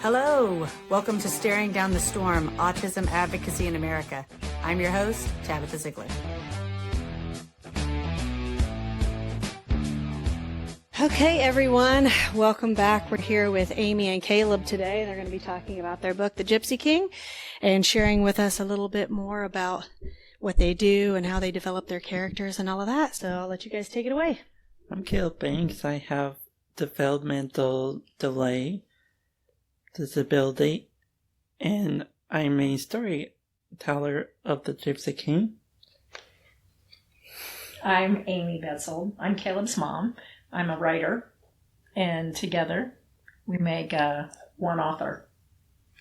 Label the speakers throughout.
Speaker 1: Hello, welcome to Staring Down the Storm, Autism Advocacy in America. I'm your host, Tabitha Ziegler. Okay, everyone, welcome back. We're here with Amy and Caleb today. They're going to be talking about their book, The Gypsy King, and sharing with us a little bit more about what they do and how they develop their characters and all of that. So I'll let you guys take it away.
Speaker 2: I'm Caleb Banks. I have developmental delay, disability, and I'm a storyteller of the Gypsy King.
Speaker 3: I'm Amy Betzold. I'm Caleb's mom. I'm a writer, and together we make one author.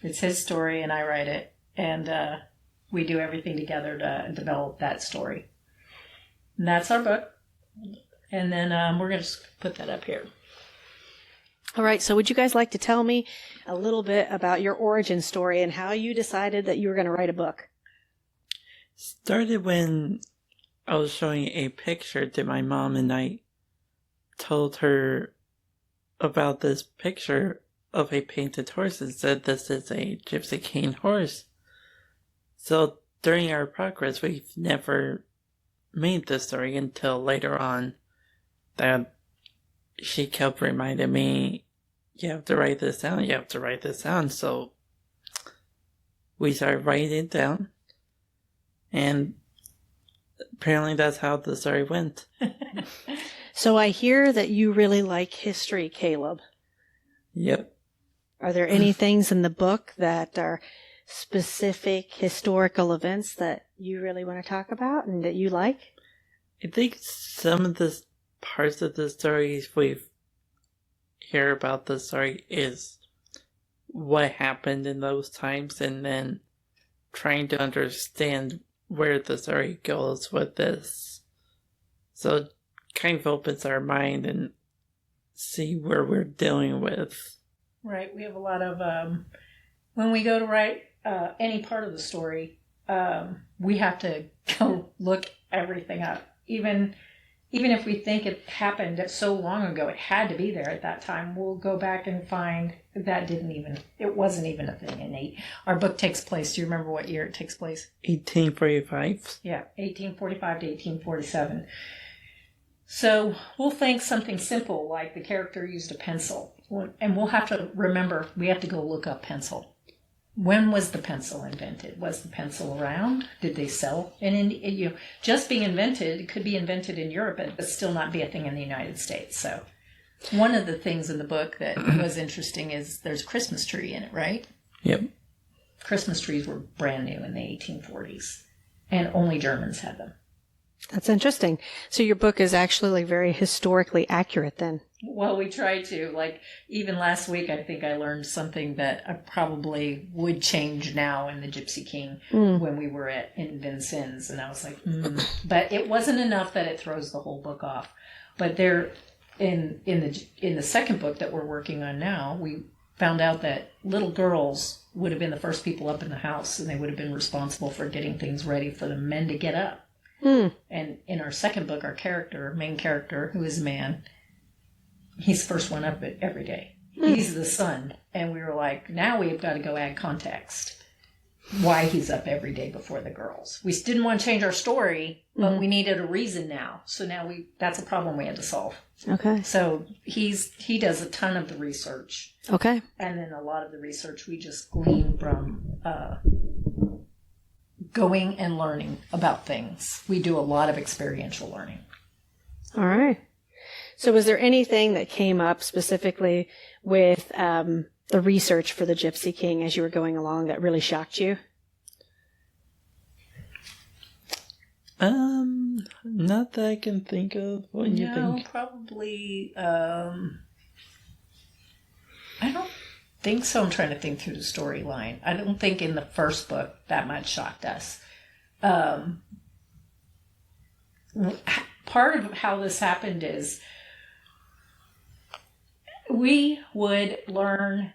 Speaker 3: It's his story, and I write it, and we do everything together to develop that story. And that's our book, and then we're going to put that up here.
Speaker 1: All right, so would you guys like to tell me a little bit about your origin story and how you decided that you were going to write a book?
Speaker 2: Started when I was showing a picture to my mom, and I told her about this picture of a painted horse and said this is a Gypsy King horse. So during our progress, we've never made the story until later on that she kept reminding me, you have to write this down, you have to write this down. So we started writing it down, and apparently that's how the story went.
Speaker 1: So I hear that you really like history, Caleb.
Speaker 2: Yep.
Speaker 1: Are there any things in the book that are specific historical events that you really want to talk about and that you like?
Speaker 2: I think some of the parts of the stories we hear about the story is what happened in those times, and then trying to understand where the story goes with this. So it kind of opens our mind and see where we're dealing with.
Speaker 3: Right. We have a lot of, when we go to write any part of the story, we have to go look everything up. Even if we think it happened so long ago, it had to be there at that time, we'll go back and find that it wasn't even a thing. Our book takes place, do you remember what year it takes place?
Speaker 2: 1845.
Speaker 3: Yeah, 1845 to 1847. So we'll think something simple like the character used a pencil. And we'll have to remember, we have to go look up pencil. When was the pencil invented? Was the pencil around? Did they sell? And just being invented, it could be invented in Europe, but still not be a thing in the United States. So one of the things in the book that was interesting is there's a Christmas tree in it, right?
Speaker 2: Yep.
Speaker 3: Christmas trees were brand new in the 1840s, and only Germans had them.
Speaker 1: That's interesting. So your book is actually very historically accurate then.
Speaker 3: Well, we try to. Like, even last week, I think I learned something that I probably would change now in the Gypsy King when we were in Vincennes. And I was like, But it wasn't enough that it throws the whole book off. But there, in the second book that we're working on now, we found out that little girls would have been the first people up in the house, and they would have been responsible for getting things ready for the men to get up. And in our second book, our main character, who is a man, he's the first one up every day. He's the son. And we were like, now we've got to go add context. Why he's up every day before the girls. We didn't want to change our story, but we needed a reason now. So now that's a problem we had to solve. Okay. So he does a ton of the research. Okay. And then a lot of the research we just glean from going and learning about things. We do a lot of experiential learning.
Speaker 1: All right. So was there anything that came up specifically with the research for the Gypsy King as you were going along that really shocked you?
Speaker 2: Not that I can think of. What do you think?
Speaker 3: Probably, I don't think so. I'm trying to think through the storyline. I don't think in the first book that much shocked us. Part of how this happened is we wanted to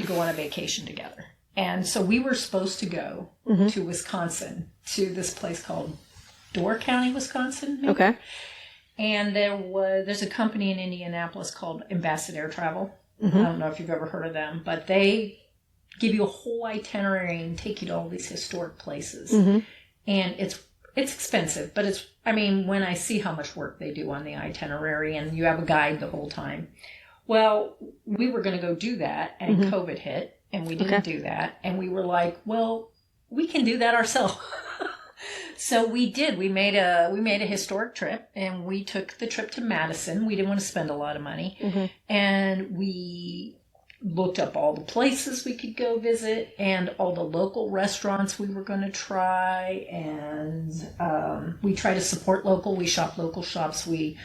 Speaker 3: go on a vacation together. And so we were supposed to go to Wisconsin, to this place called Door County, Wisconsin. Maybe? Okay. And there's a company in Indianapolis called Ambassador Travel. I don't know if you've ever heard of them, but they give you a whole itinerary and take you to all these historic places. And it's expensive, but when I see how much work they do on the itinerary and you have a guide the whole time. Well, we were going to go do that, and COVID hit, and we didn't do that. And we were like, well, we can do that ourselves. So we did. We made a historic trip, and we took the trip to Madison. We didn't want to spend a lot of money. And we looked up all the places we could go visit and all the local restaurants we were going to try. And we try to support local. We shop local shops. We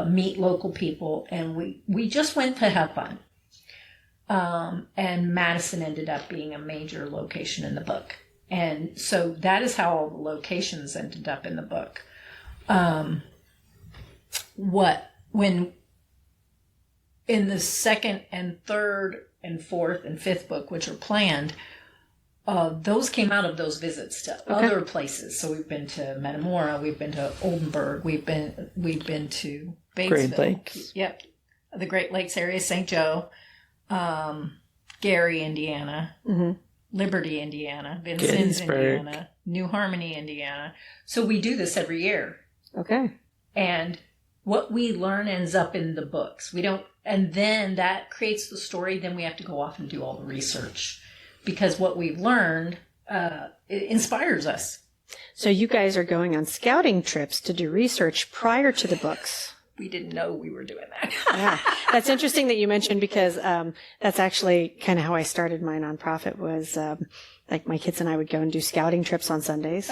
Speaker 3: meet local people, and we just went to have fun. And Madison ended up being a major location in the book. And so that is how all the locations ended up in the book. When in the second and third and fourth and fifth book, which are planned, those came out of those visits to other places. So we've been to Metamora, we've been to Oldenburg, we've been to Batesville.
Speaker 2: Great Lakes.
Speaker 3: Yep. The Great Lakes area, St. Joe, Gary, Indiana, Liberty, Indiana, Vincennes, Indiana, New Harmony, Indiana. So we do this every year.
Speaker 1: Okay.
Speaker 3: And what we learn ends up in the books. And then that creates the story. Then we have to go off and do all the research, because what we've learned it inspires us.
Speaker 1: So you guys are going on scouting trips to do research prior to the books.
Speaker 3: We didn't know we were doing that.
Speaker 1: Yeah. That's interesting that you mentioned, because that's actually kind of how I started my nonprofit was like my kids and I would go and do scouting trips on Sundays.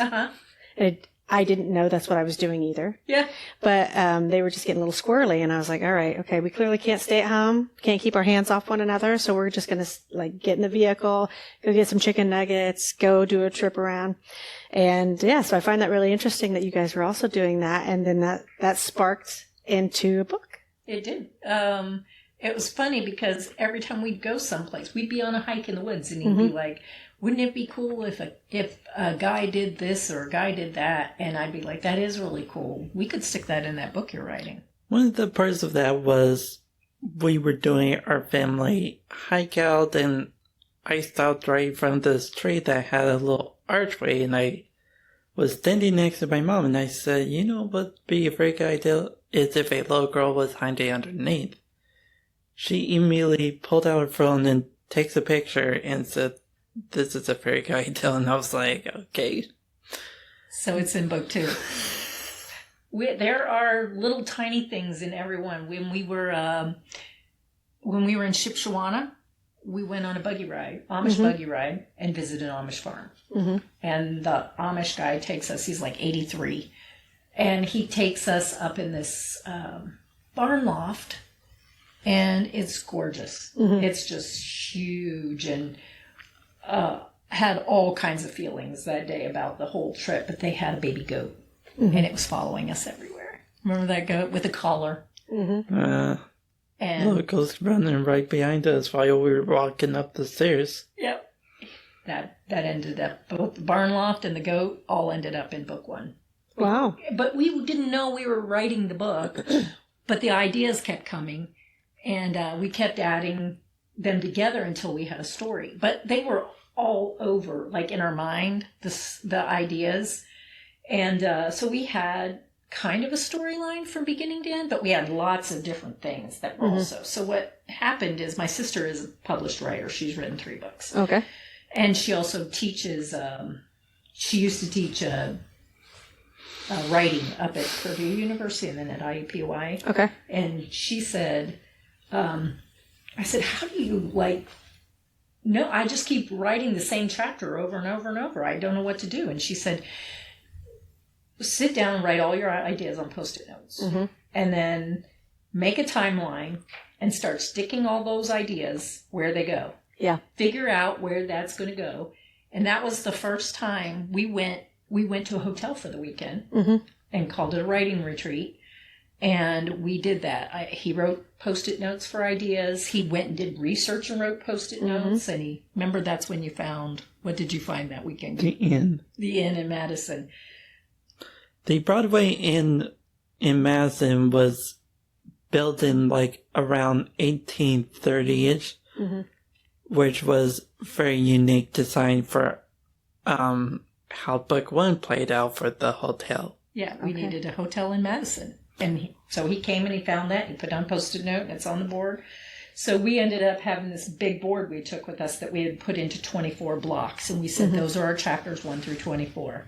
Speaker 1: I didn't know that's what I was doing either.
Speaker 3: Yeah.
Speaker 1: But they were just getting a little squirrely, and I was like, all right, okay, we clearly can't stay at home, can't keep our hands off one another, so we're just going to get in the vehicle, go get some chicken nuggets, go do a trip around. And yeah, so I find that really interesting that you guys were also doing that, and then that sparked into a book.
Speaker 3: It did. It was funny because every time we'd go someplace, we'd be on a hike in the woods, and he'd be like, wouldn't it be cool if a guy did this or a guy did that? And I'd be like, that is really cool. We could stick that in that book you're writing.
Speaker 2: One of the parts of that was we were doing our family hike out, and I stopped right in front of this tree that had a little archway, and I was standing next to my mom, and I said, you know what would be a very good idea is if a little girl was hiding underneath. She immediately pulled out her phone and takes a picture and said, this is a very good idea. And I was like, okay.
Speaker 3: So it's in book 2. There are little tiny things in every one. When we were in Shipshewana, we went on a buggy ride, Amish buggy ride, and visited an Amish farm. And the Amish guy takes us, he's like 83, and he takes us up in this barn loft, and it's gorgeous. It's just huge, and had all kinds of feelings that day about the whole trip, but they had a baby goat, and it was following us everywhere. Remember that goat with a collar?
Speaker 2: And
Speaker 3: And
Speaker 2: it goes running right behind us while we were walking up the stairs.
Speaker 3: Yep. That ended up, both the barn loft and the goat all ended up in book 1.
Speaker 1: Wow.
Speaker 3: But we didn't know we were writing the book, but the ideas kept coming, and we kept adding them together until we had a story. But they were all over, like in our mind, the ideas. And so we had kind of a storyline from beginning to end, but we had lots of different things that were also. So what happened is my sister is a published writer. She's written 3 books.
Speaker 1: Okay.
Speaker 3: And she also teaches, she used to teach writing up at Purdue University and then at IUPUI.
Speaker 1: Okay.
Speaker 3: And she said, I said, how do you no, I just keep writing the same chapter over and over and over. I don't know what to do. And she said, sit down and write all your ideas on Post-it notes. And then make a timeline and start sticking all those ideas where they go.
Speaker 1: Yeah.
Speaker 3: Figure out where that's going to go. And that was the first time we went to a hotel for the weekend and called it a writing retreat. And we did that. He wrote Post-it notes for ideas. He went and did research and wrote Post-it notes. And remember, that's when you found, what did you find that weekend?
Speaker 2: The inn.
Speaker 3: The inn in Madison.
Speaker 2: The Broadway Inn in Madison was built in like around 1830-ish, which was very unique design for how book one played out for the hotel.
Speaker 3: Yeah, we needed a hotel in Madison. And so he came and he found that. He put on a Post-it note, and it's on the board. So we ended up having this big board we took with us that we had put into 24 blocks. And we said, those are our chapters 1 through 24.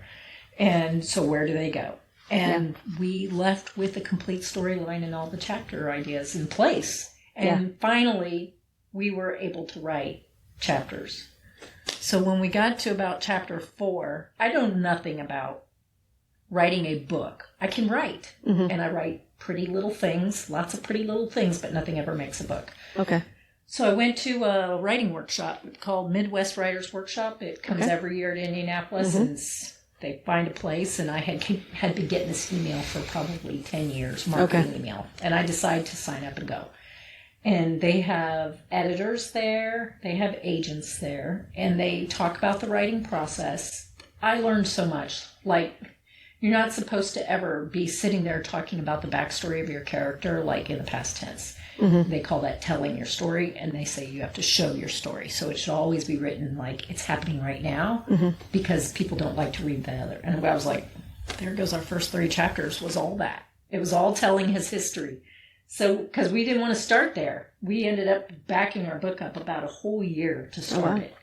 Speaker 3: And so where do they go? And we left with a complete storyline and all the chapter ideas in place. And finally, we were able to write chapters. So when we got to about chapter 4, I know nothing about writing a book. I can write, and I write pretty little things, lots of pretty little things, but nothing ever makes a book.
Speaker 1: Okay.
Speaker 3: So I went to a writing workshop called Midwest Writers Workshop. It comes every year to Indianapolis, and they find a place, and I had been getting this email for probably 10 years, marketing email, and I decided to sign up and go. And they have editors there, they have agents there, and they talk about the writing process. I learned so much. Like, you're not supposed to ever be sitting there talking about the backstory of your character, like in the past tense. They call that telling your story, and they say you have to show your story. So it should always be written like it's happening right now, because people don't like to read the other. And I was like, there goes our first 3 chapters, was all that. It was all telling his history. So, because we didn't want to start there, we ended up backing our book up about a whole year to start it.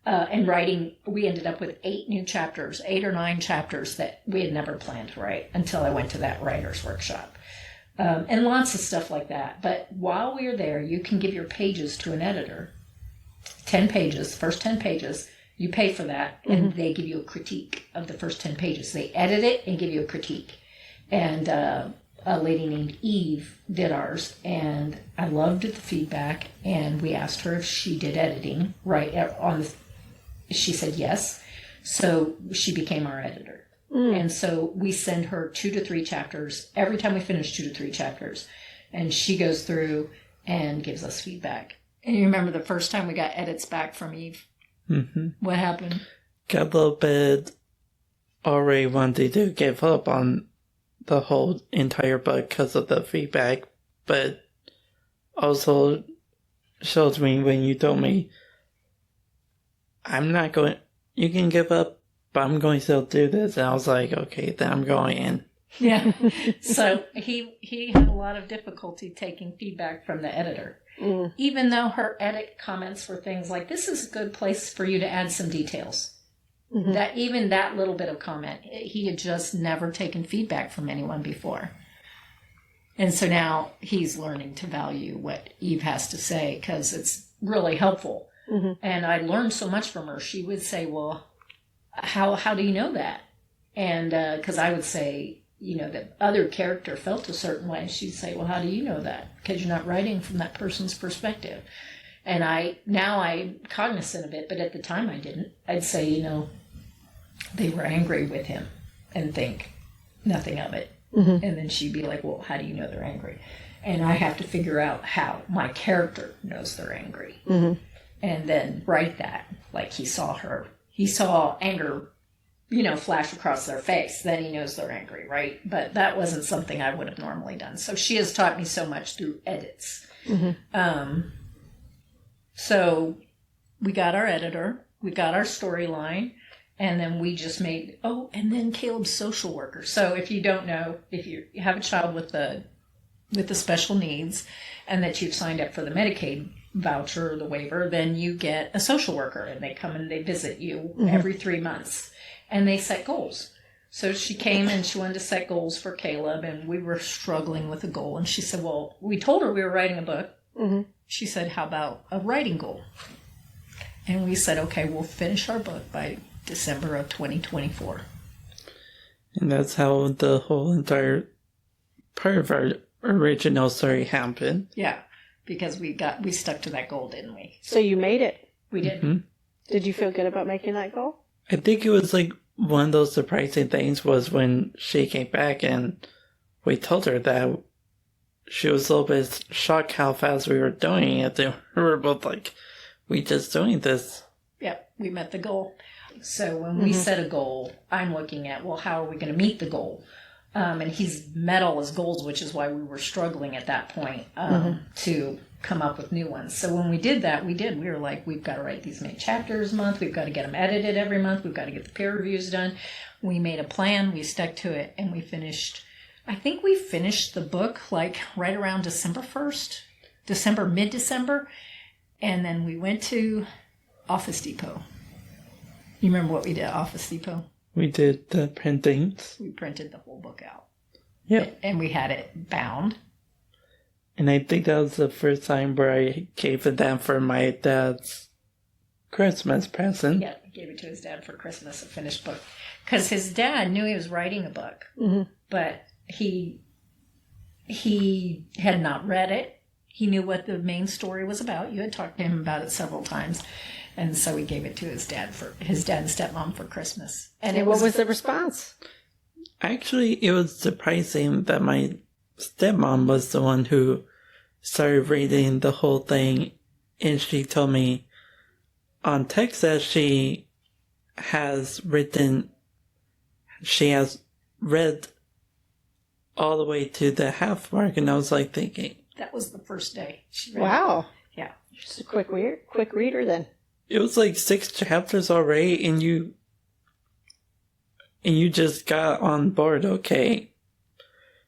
Speaker 3: And writing, we ended up with 8 new chapters, 8 or 9 chapters that we had never planned to write until I went to that writer's workshop. And lots of stuff like that. But while we were there, you can give your pages to an editor. 10 pages, first 10 pages, you pay for that, and they give you a critique of the first 10 pages. They edit it and give you a critique. And a lady named Eve did ours, and I loved the feedback, and we asked her if she did editing she said yes, so she became our editor. And so we send her 2 to 3 chapters every time we finish 2 to 3 chapters, and she goes through and gives us feedback. And you remember the first time we got edits back from Eve? What happened?
Speaker 2: Got a little bit already wanted to give up on the whole entire book because of the feedback, but also shows me when you told me you can give up, but I'm going to still do this, and I was like, okay, then I'm going in.
Speaker 3: Yeah. So he had a lot of difficulty taking feedback from the editor, even though her edit comments were things like, this is a good place for you to add some details. That even that little bit of comment, he had just never taken feedback from anyone before. And so now he's learning to value what Eve has to say, because it's really helpful. And I learned so much from her. She would say, well, how do you know that? And because I would say, the other character felt a certain way. She'd say, well, how do you know that? Because you're not writing from that person's perspective. And I'm cognizant of it, but at the time I didn't. I'd say, they were angry with him and think nothing of it. And then she'd be like, well, how do you know they're angry? And I have to figure out how my character knows they're angry. And then write that. Like he saw anger, flash across their face. Then he knows they're angry, right? But that wasn't something I would have normally done. So she has taught me so much through edits. So we got our editor, we got our storyline, and then we just made, and then Caleb's social worker. So if you don't know, if you have a child with the special needs and that you've signed up for the Medicaid voucher or the waiver, then you get a social worker, and they come and they visit you every 3 months, and they set goals. So she came and she wanted to set goals for Caleb, and we were struggling with a goal. And she said, well, we told her we were writing a book. She said, how about a writing goal? And we said, okay, we'll finish our book by December of 2024.
Speaker 2: And that's how the whole entire part of our original story happened.
Speaker 3: Yeah, because we stuck to that goal, didn't we?
Speaker 1: So you made it.
Speaker 3: We did.
Speaker 1: Did you feel good about making that goal?
Speaker 2: I think it was like one of those surprising things was when she came back and we told her that she was a little bit shocked how fast we were doing it. We were both like, we just doing this.
Speaker 3: Yep, we met the goal. So when we set a goal, I'm looking at, well, how are we going to meet the goal? And he's metal as gold, which is why we were struggling at that point to come up with new ones. So when we did that, we were like, we've got to write these many chapters a month. We've got to get them edited every month. We've got to get the peer reviews done. We made a plan. We stuck to it. And I think we finished the book like right around December 1st, mid-December. And then we went to Office Depot. You remember what we did at Office Depot?
Speaker 2: We did the printings.
Speaker 3: We printed the whole book out.
Speaker 2: Yeah.
Speaker 3: And we had it bound.
Speaker 2: And I think that was the first time where I gave it that for my dad's Christmas present.
Speaker 3: Yeah, he gave it to his dad for Christmas, a finished book. Because his dad knew he was writing a book, but he had not read it. He knew what the main story was about. You had talked to him about it several times. And so he gave it to his dad and stepmom for Christmas.
Speaker 1: And what was the response?
Speaker 2: Actually, it was surprising that my stepmom was the one who started reading the whole thing. And she told me on text that she has read all the way to the half mark. And I was like thinking.
Speaker 3: That was the first day she read.
Speaker 1: Wow.
Speaker 3: It. Yeah.
Speaker 1: Just a quick reader then.
Speaker 2: It was like 6 chapters already, and you just got on board, okay.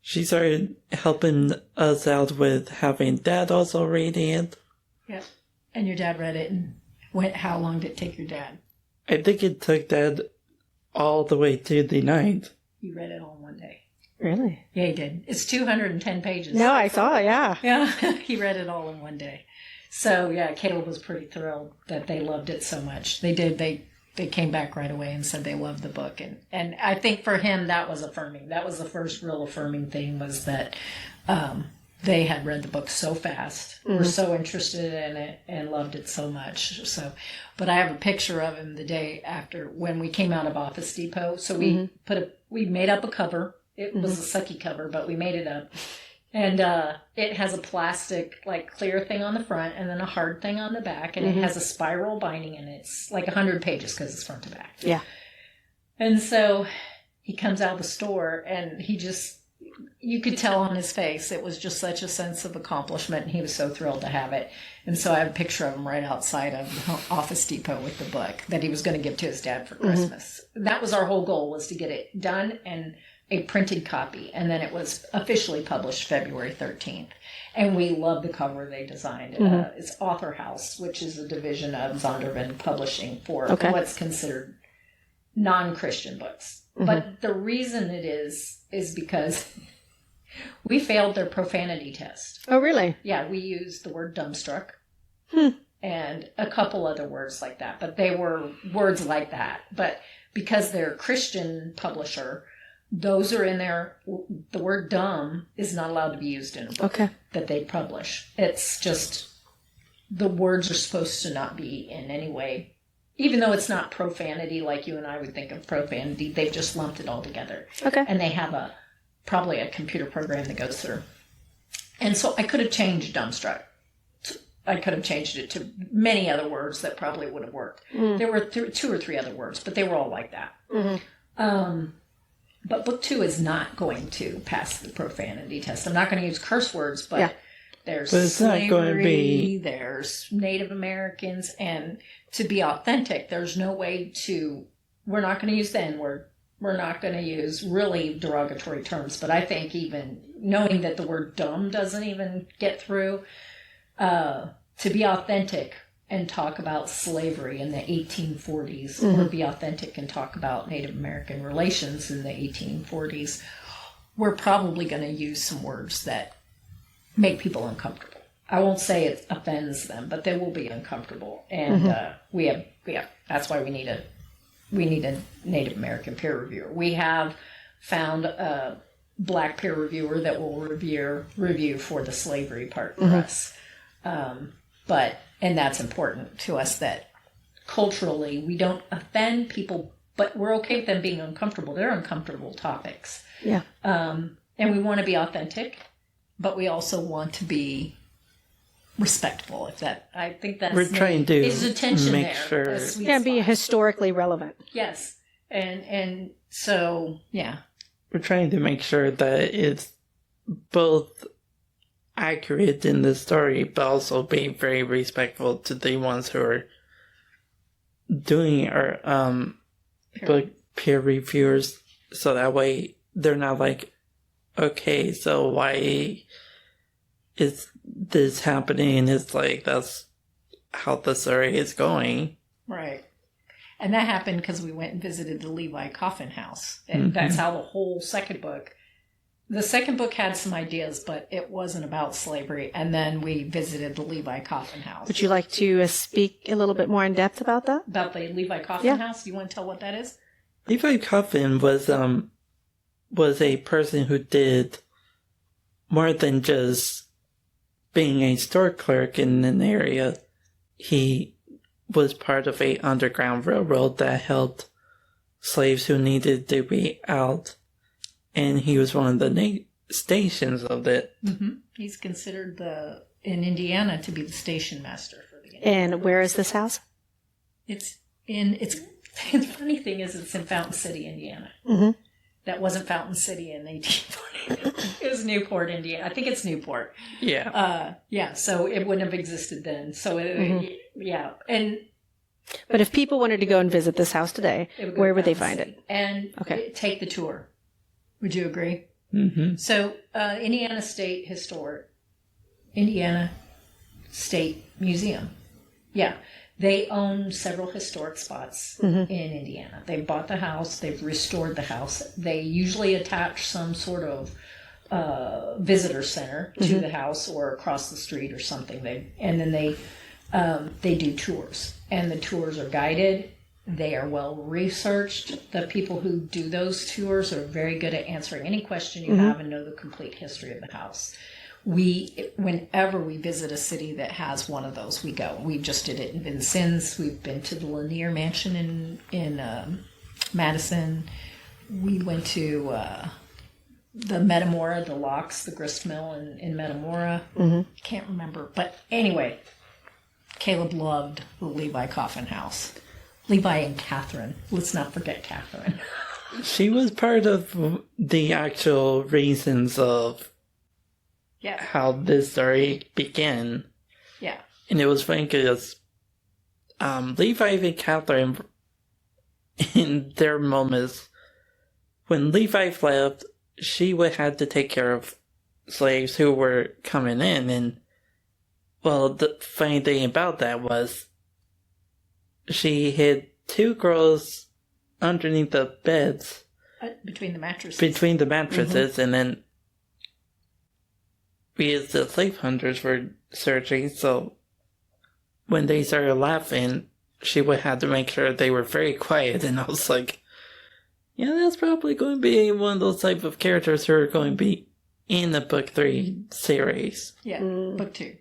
Speaker 2: She started helping us out with having Dad also reading it.
Speaker 3: Yeah. And your dad read it, and how long did it take your dad?
Speaker 2: I think it took Dad all the way to the night.
Speaker 3: He read it all in one day.
Speaker 1: Really?
Speaker 3: Yeah, he did. It's 210 pages.
Speaker 1: No, I saw it, yeah.
Speaker 3: Yeah, he read it all in one day. So, yeah, Caleb was pretty thrilled that they loved it so much. They did. They came back right away and said they loved the book. And I think for him, that was affirming. That was the first real affirming thing, was that they had read the book so fast, were so interested in it, and loved it so much. So, but I have a picture of him the day after when we came out of Office Depot. So we made up a cover. It was a sucky cover, but we made it up. And it has a plastic, like, clear thing on the front and then a hard thing on the back. And it has a spiral binding, and it's like 100 pages because it's front to back.
Speaker 1: Yeah.
Speaker 3: And so he comes out of the store, and you could tell on his face, it was just such a sense of accomplishment. And he was so thrilled to have it. And so I have a picture of him right outside of Office Depot with the book that he was going to give to his dad for Christmas. That was our whole goal, was to get it done and a printed copy, and then it was officially published February 13th. And we love the cover they designed. It's Author House, which is a division of Zondervan Publishing for what's considered non-Christian books. But the reason it is because we failed their profanity test.
Speaker 1: Oh, really?
Speaker 3: Yeah, we used the word dumbstruck and a couple other words like that. But they were words like that. But because they're a Christian publisher, those are in there. The word dumb is not allowed to be used in a book that they publish. It's just, the words are supposed to not be in any way, even though it's not profanity like you and I would think of profanity. They've just lumped it all together. Okay. And they have probably a computer program that goes through. And so I could have changed dumbstruck. I could have changed it to many other words that probably would have worked. There were 2 or 3 other words, but they were all like that. But book 2 is not going to pass the profanity test. I'm not going to use curse words, but there's slavery, there's Native Americans, and to be authentic, there's no way we're not going to use the N-word. We're not going to use really derogatory terms. But I think even knowing that the word dumb doesn't even get through, to be authentic and talk about slavery in the 1840s, or be authentic and talk about Native American relations in the 1840s, we're probably going to use some words that make people uncomfortable. I won't say it offends them, but they will be uncomfortable. And we have that's why we need a Native American peer reviewer. We have found a Black peer reviewer that will review for the slavery part for us. And that's important to us, that culturally we don't offend people, but we're okay with them being uncomfortable. They're uncomfortable topics. Yeah. And we want to be authentic, but we also want to be respectful. I think that's
Speaker 2: we're trying to
Speaker 3: is the tension
Speaker 2: make
Speaker 3: there.
Speaker 2: Sure.
Speaker 1: Be historically relevant.
Speaker 3: Yes. And so, yeah.
Speaker 2: we're trying to make sure that it's both accurate in the story, but also be very respectful to the ones who are doing our book peer reviewers, so that way they're not like, okay, so why is this happening? It's like, that's how the story is going.
Speaker 3: Right. And that happened because we went and visited the Levi Coffin house. And that's how the whole the second book had some ideas, but it wasn't about slavery. And then we visited the Levi Coffin house.
Speaker 1: Would you like to speak a little bit more in depth about that?
Speaker 3: About the Levi Coffin house? You want to tell what that is?
Speaker 2: Levi Coffin was a person who did more than just being a store clerk in an area. He was part of a underground railroad that helped slaves who needed to be out, and he was one of the stations of it.
Speaker 3: Mm-hmm. He's considered in Indiana to be the station master for the Indiana.
Speaker 1: And where is this house?
Speaker 3: The funny thing is, it's in Fountain City, Indiana.
Speaker 1: Mm-hmm.
Speaker 3: That wasn't Fountain City in 1840. It was Newport, Indiana. I think it's Newport.
Speaker 2: Yeah.
Speaker 3: So it wouldn't have existed then. So, yeah.
Speaker 1: But if people wanted to go and visit this house today, where would they find it?
Speaker 3: And take the tour. Would you agree?
Speaker 2: Mm-hmm.
Speaker 3: So, Indiana State Museum. Yeah. They own several historic spots in Indiana. They bought the house. They've restored the house. They usually attach some sort of visitor center to the house or across the street or something. They do tours, and the tours are guided. They are well researched. The people who do those tours are very good at answering any question you have and know the complete history of the house. Whenever we visit a city that has one of those, we go. We just did it in Vincennes. We've been to the Lanier Mansion in Madison. We went to the Metamora, the Locks, the grist mill in Metamora. Can't remember. But anyway, Caleb loved the Levi Coffin house. Levi and Catherine. Let's not forget Catherine.
Speaker 2: She was part of the actual reasons of how this story began.
Speaker 3: Yeah.
Speaker 2: And it was funny because Levi and Catherine, in their moments, when Levi left, she would have to take care of slaves who were coming in. And, well, the funny thing about that was she hid two girls underneath the beds.
Speaker 3: Between the mattresses.
Speaker 2: And then we as the slave hunters were searching, so when they started laughing, she would have to make sure they were very quiet, and I was like, yeah, that's probably going to be one of those type of characters who are going to be in the Book 3 series.
Speaker 3: Yeah, Book 2.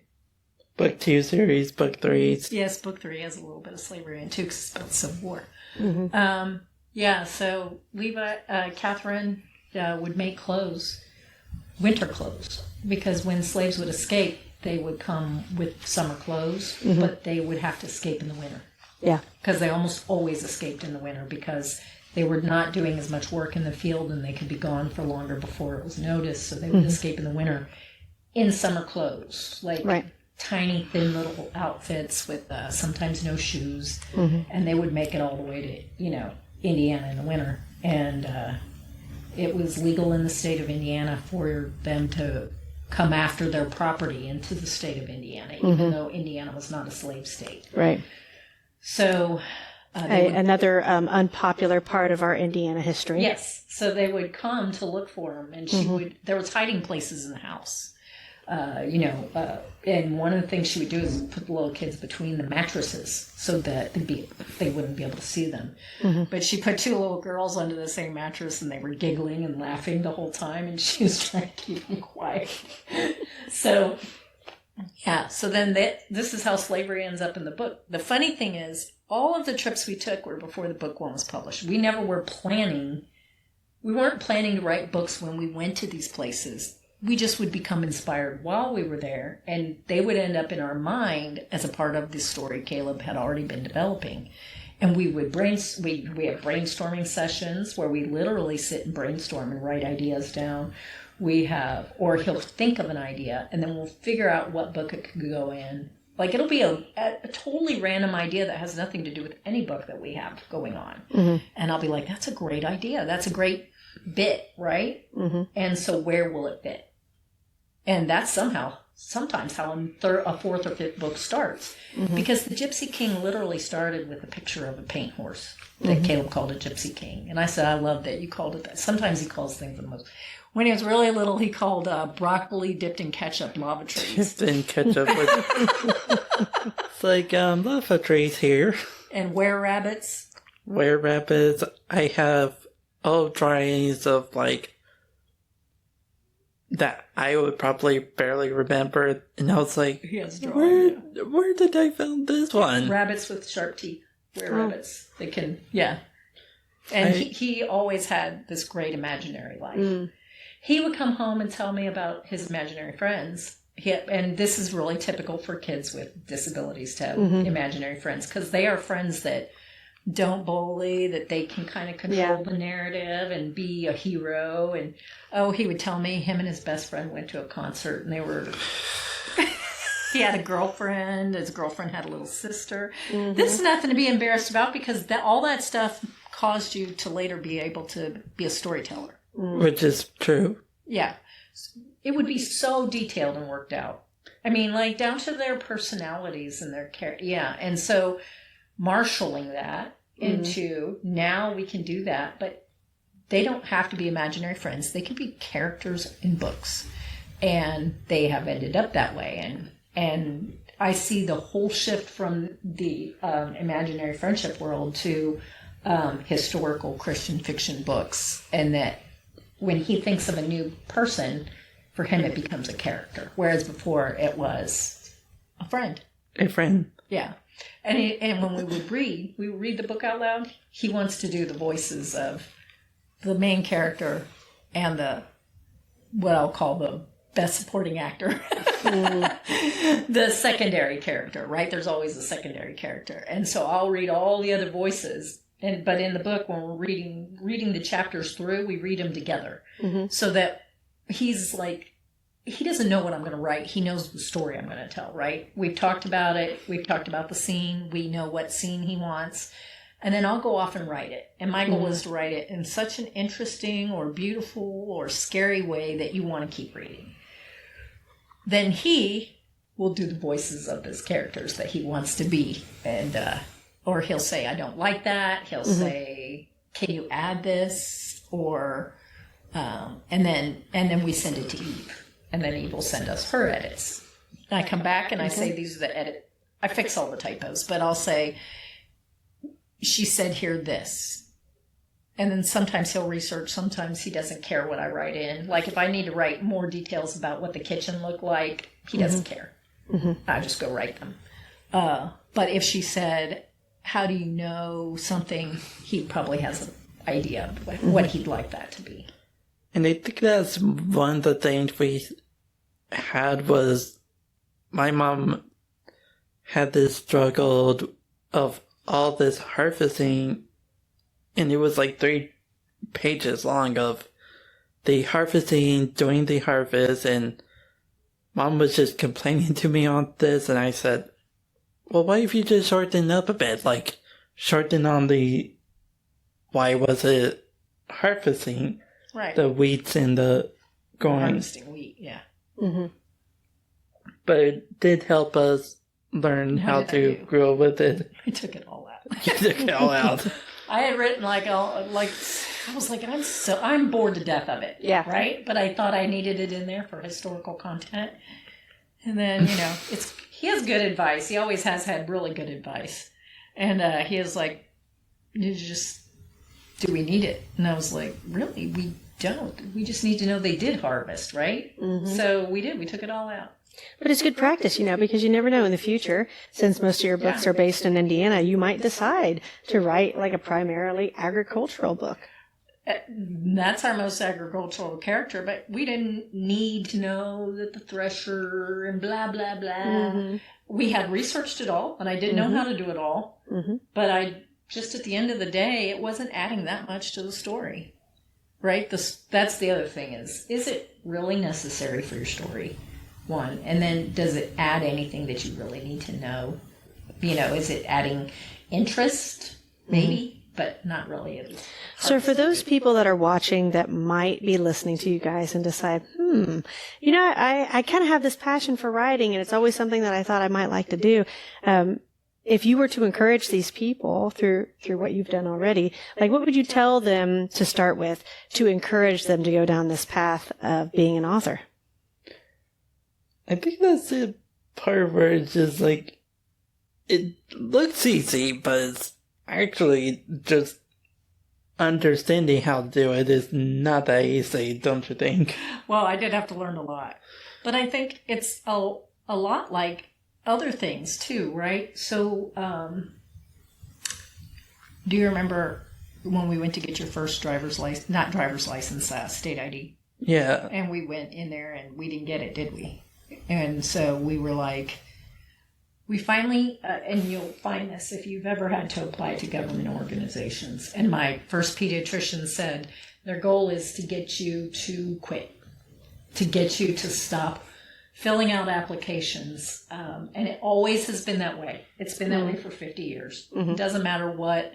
Speaker 2: Book 2 series, Book 3.
Speaker 3: Yes, Book 3 has a little bit of slavery in it, too, because it's about the Civil War. So Catherine would make clothes, winter clothes, because when slaves would escape, they would come with summer clothes, but they would have to escape in the winter.
Speaker 1: Yeah.
Speaker 3: Because they almost always escaped in the winter because they were not doing as much work in the field and they could be gone for longer before it was noticed, so they would escape in the winter in summer clothes, like tiny, thin little outfits with sometimes no shoes, and they would make it all the way to, Indiana in the winter. And it was legal in the state of Indiana for them to come after their property into the state of Indiana, even though Indiana was not a slave state.
Speaker 1: Right.
Speaker 3: So...
Speaker 1: another unpopular part of our Indiana history.
Speaker 3: Yes. So they would come to look for him, and there was hiding places in the house. And one of the things she would do is put the little kids between the mattresses so that they wouldn't be able to see them. But she put two little girls under the same mattress, and they were giggling and laughing the whole time, and she was trying to keep them quiet. So then this is how slavery ends up in the book. The funny thing is, all of the trips we took were before the book one was published. We never were planning. We weren't planning to write books when we went to these places. We just would become inspired while we were there, and they would end up in our mind as a part of the story Caleb had already been developing. And we would we have brainstorming sessions where we literally sit and brainstorm and write ideas down. Or he'll think of an idea, and then we'll figure out what book it could go in. Like, it'll be a totally random idea that has nothing to do with any book that we have going on. Mm-hmm. And I'll be like, that's a great idea. That's a great bit, right? Mm-hmm. And so where will it fit? And that's sometimes how a fourth or fifth book starts. Mm-hmm. Because the Gypsy King literally started with a picture of a paint horse that Caleb called a Gypsy King. And I said, I love that you called it that. Sometimes he calls things the most... When he was really little, he called broccoli dipped in ketchup lava trees.
Speaker 2: Dipped in ketchup. It's like, lava trees here.
Speaker 3: And were-rabbits.
Speaker 2: Were-rabbits. I have all drawings of, like, that I would probably barely remember. And I was like, where did I find this one?
Speaker 3: Rabbits with sharp teeth. Were-rabbits. They can, yeah. And he always had this great imaginary life. Mm. He would come home and tell me about his imaginary friends. And this is really typical for kids with disabilities to have imaginary friends, because they are friends that don't bully, that they can kind of control the narrative and be a hero. And, he would tell me him and his best friend went to a concert, and they were... He had a girlfriend. His girlfriend had a little sister. Mm-hmm. This is nothing to be embarrassed about, because all that stuff caused you to later be able to be a storyteller.
Speaker 2: Which is true.
Speaker 3: Yeah. It would be so detailed and worked out. I mean, like, down to their personalities and their character. Yeah. And so marshaling that into, now we can do that, but they don't have to be imaginary friends. They can be characters in books. And they have ended up that way. And I see the whole shift from the imaginary friendship world to historical Christian fiction books, and that when he thinks of a new person, for him it becomes a character, whereas before it was a friend.
Speaker 2: A friend.
Speaker 3: Yeah. And when we would read the book out loud. He wants to do the voices of the main character and what I'll call the best supporting actor. The secondary character, right? There's always a secondary character. And so I'll read all the other voices. But in the book, when we're reading the chapters through, we read them together. Mm-hmm. So that he's like, he doesn't know what I'm going to write. He knows the story I'm going to tell, right? We've talked about it. We've talked about the scene. We know what scene he wants. And then I'll go off and write it. And my goal is to write it in such an interesting or beautiful or scary way that you want to keep reading. Then he will do the voices of his characters that he wants to be. And, or he'll say, I don't like that. He'll say, can you add this? Or, and then we send it to Eve. And then Eve will send us her edits. And I come back and I say, these are the edit. I fix all the typos, but I'll say, she said here this. And then sometimes he'll research. Sometimes he doesn't care what I write in. Like if I need to write more details about what the kitchen looked like, he doesn't care. Mm-hmm. I just go write them. But if she said, how do you know something, he probably has an idea of what he'd like that to be.
Speaker 2: And I think that's one of the things we had was my mom had this struggle of all this harvesting, and it was like 3 pages long of the harvesting, doing the harvest, and Mom was just complaining to me on this, and I said, well, why if you just shorten up a bit, like shorten on the, why was it harvesting?
Speaker 3: Right.
Speaker 2: The wheats and the corn.
Speaker 3: Harvesting wheat, yeah. Mm-hmm.
Speaker 2: But it did help us learn how to grow with it.
Speaker 3: I took it all out.
Speaker 2: You took it all out.
Speaker 3: I had written I was like, I'm bored to death of it.
Speaker 1: Yeah.
Speaker 3: Right? But I thought I needed it in there for historical content. And then, he has good advice. He always has had really good advice. And he is like, do we need it? And I was like, really? We don't. We just need to know they did harvest, right? Mm-hmm. So we did. We took it all out.
Speaker 1: But it's good practice, because you never know in the future, since most of your books are based in Indiana, you might decide to write like a primarily agricultural book.
Speaker 3: That's our most agricultural character, but we didn't need to know that the thresher and blah, blah, blah. Mm-hmm. We had researched it all, and I didn't know how to do it all, but just at the end of the day, it wasn't adding that much to the story, right? That's the other thing is it really necessary for your story? One, and then does it add anything that you really need to know? Is it adding interest? Maybe, but not really.
Speaker 1: So for those people that are watching that might be listening to you guys and decide, I kind of have this passion for writing and it's always something that I thought I might like to do. If you were to encourage these people through what you've done already, like what would you tell them to start with to encourage them to go down this path of being an author?
Speaker 2: I think that's the part where it's just like, it looks easy, but it's actually just understanding how to do it is not that easy, don't you think?
Speaker 3: Well, I did have to learn a lot. But I think it's a lot like other things too, right? So, do you remember when we went to get your first state ID?
Speaker 2: Yeah.
Speaker 3: And we went in there and we didn't get it, did we? And so we were like, we finally, and you'll find this if you've ever had to apply to government organizations. And my first pediatrician said their goal is to get you to quit, to get you to stop filling out applications. And it always has been that way. It's been that way for 50 years. It doesn't matter what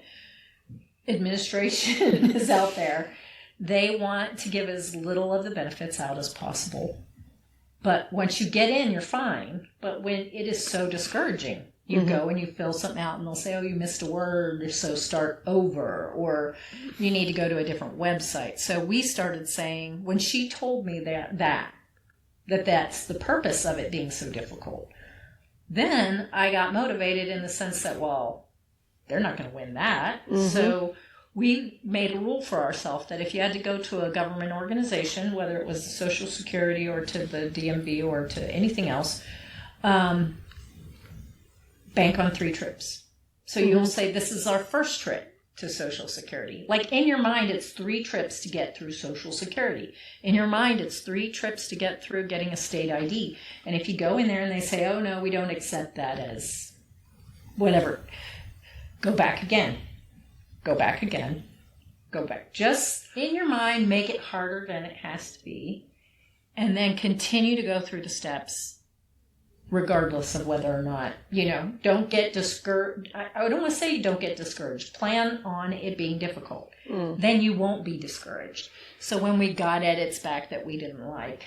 Speaker 3: administration is out there. They want to give as little of the benefits out as possible. But once you get in, you're fine. But when it is so discouraging, you go and you fill something out and they'll say, oh, you missed a word, so start over, or you need to go to a different website. So we started saying, when she told me that's the purpose of it being so difficult, then I got motivated in the sense that, well, they're not going to win that. So we made a rule for ourselves that if you had to go to a government organization, whether it was the Social Security or to the DMV or to anything else, bank on 3 trips. So you'll say, this is our first trip to Social Security. Like in your mind, it's 3 trips to get through Social Security. In your mind, it's 3 trips to get through getting a state ID. And if you go in there and they say, oh, no, we don't accept that as whatever, go back again. Go back again. Go back. Just in your mind, make it harder than it has to be. And then continue to go through the steps, regardless of whether or not, don't get discouraged. I don't want to say you don't get discouraged. Plan on it being difficult. Then you won't be discouraged. So when we got edits back that we didn't like,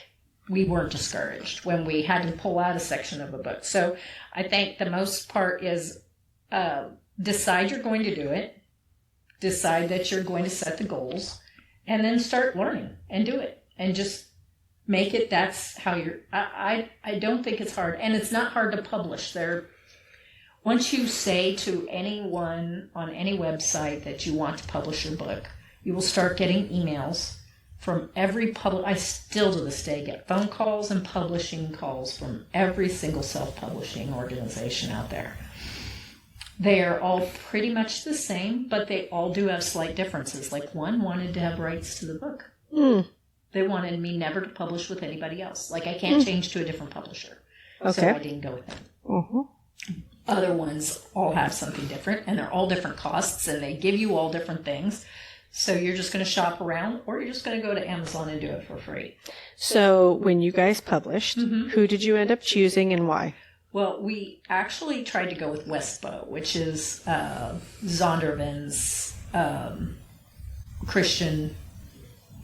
Speaker 3: we weren't discouraged when we had to pull out a section of a book. So I think the most part is decide you're going to do it. Decide that you're going to set the goals and then start learning and do it and just make it. That's how I don't think it's hard, and it's not hard to publish there. Once you say to anyone on any website that you want to publish your book, you will start getting emails from every I still to this day get phone calls and publishing calls from every single self-publishing organization out there. They are all pretty much the same, but they all do have slight differences. Like one wanted to have rights to the book. They wanted me never to publish with anybody else. Like I can't change to a different publisher. So I didn't go with them. Other ones all have something different, and they're all different costs, and they give you all different things. So you're just going to shop around, or you're just going to go to Amazon and do it for free.
Speaker 1: So when you guys published, who did you end up choosing and why?
Speaker 3: Well, we actually tried to go with Westbow, which is Zondervan's Christian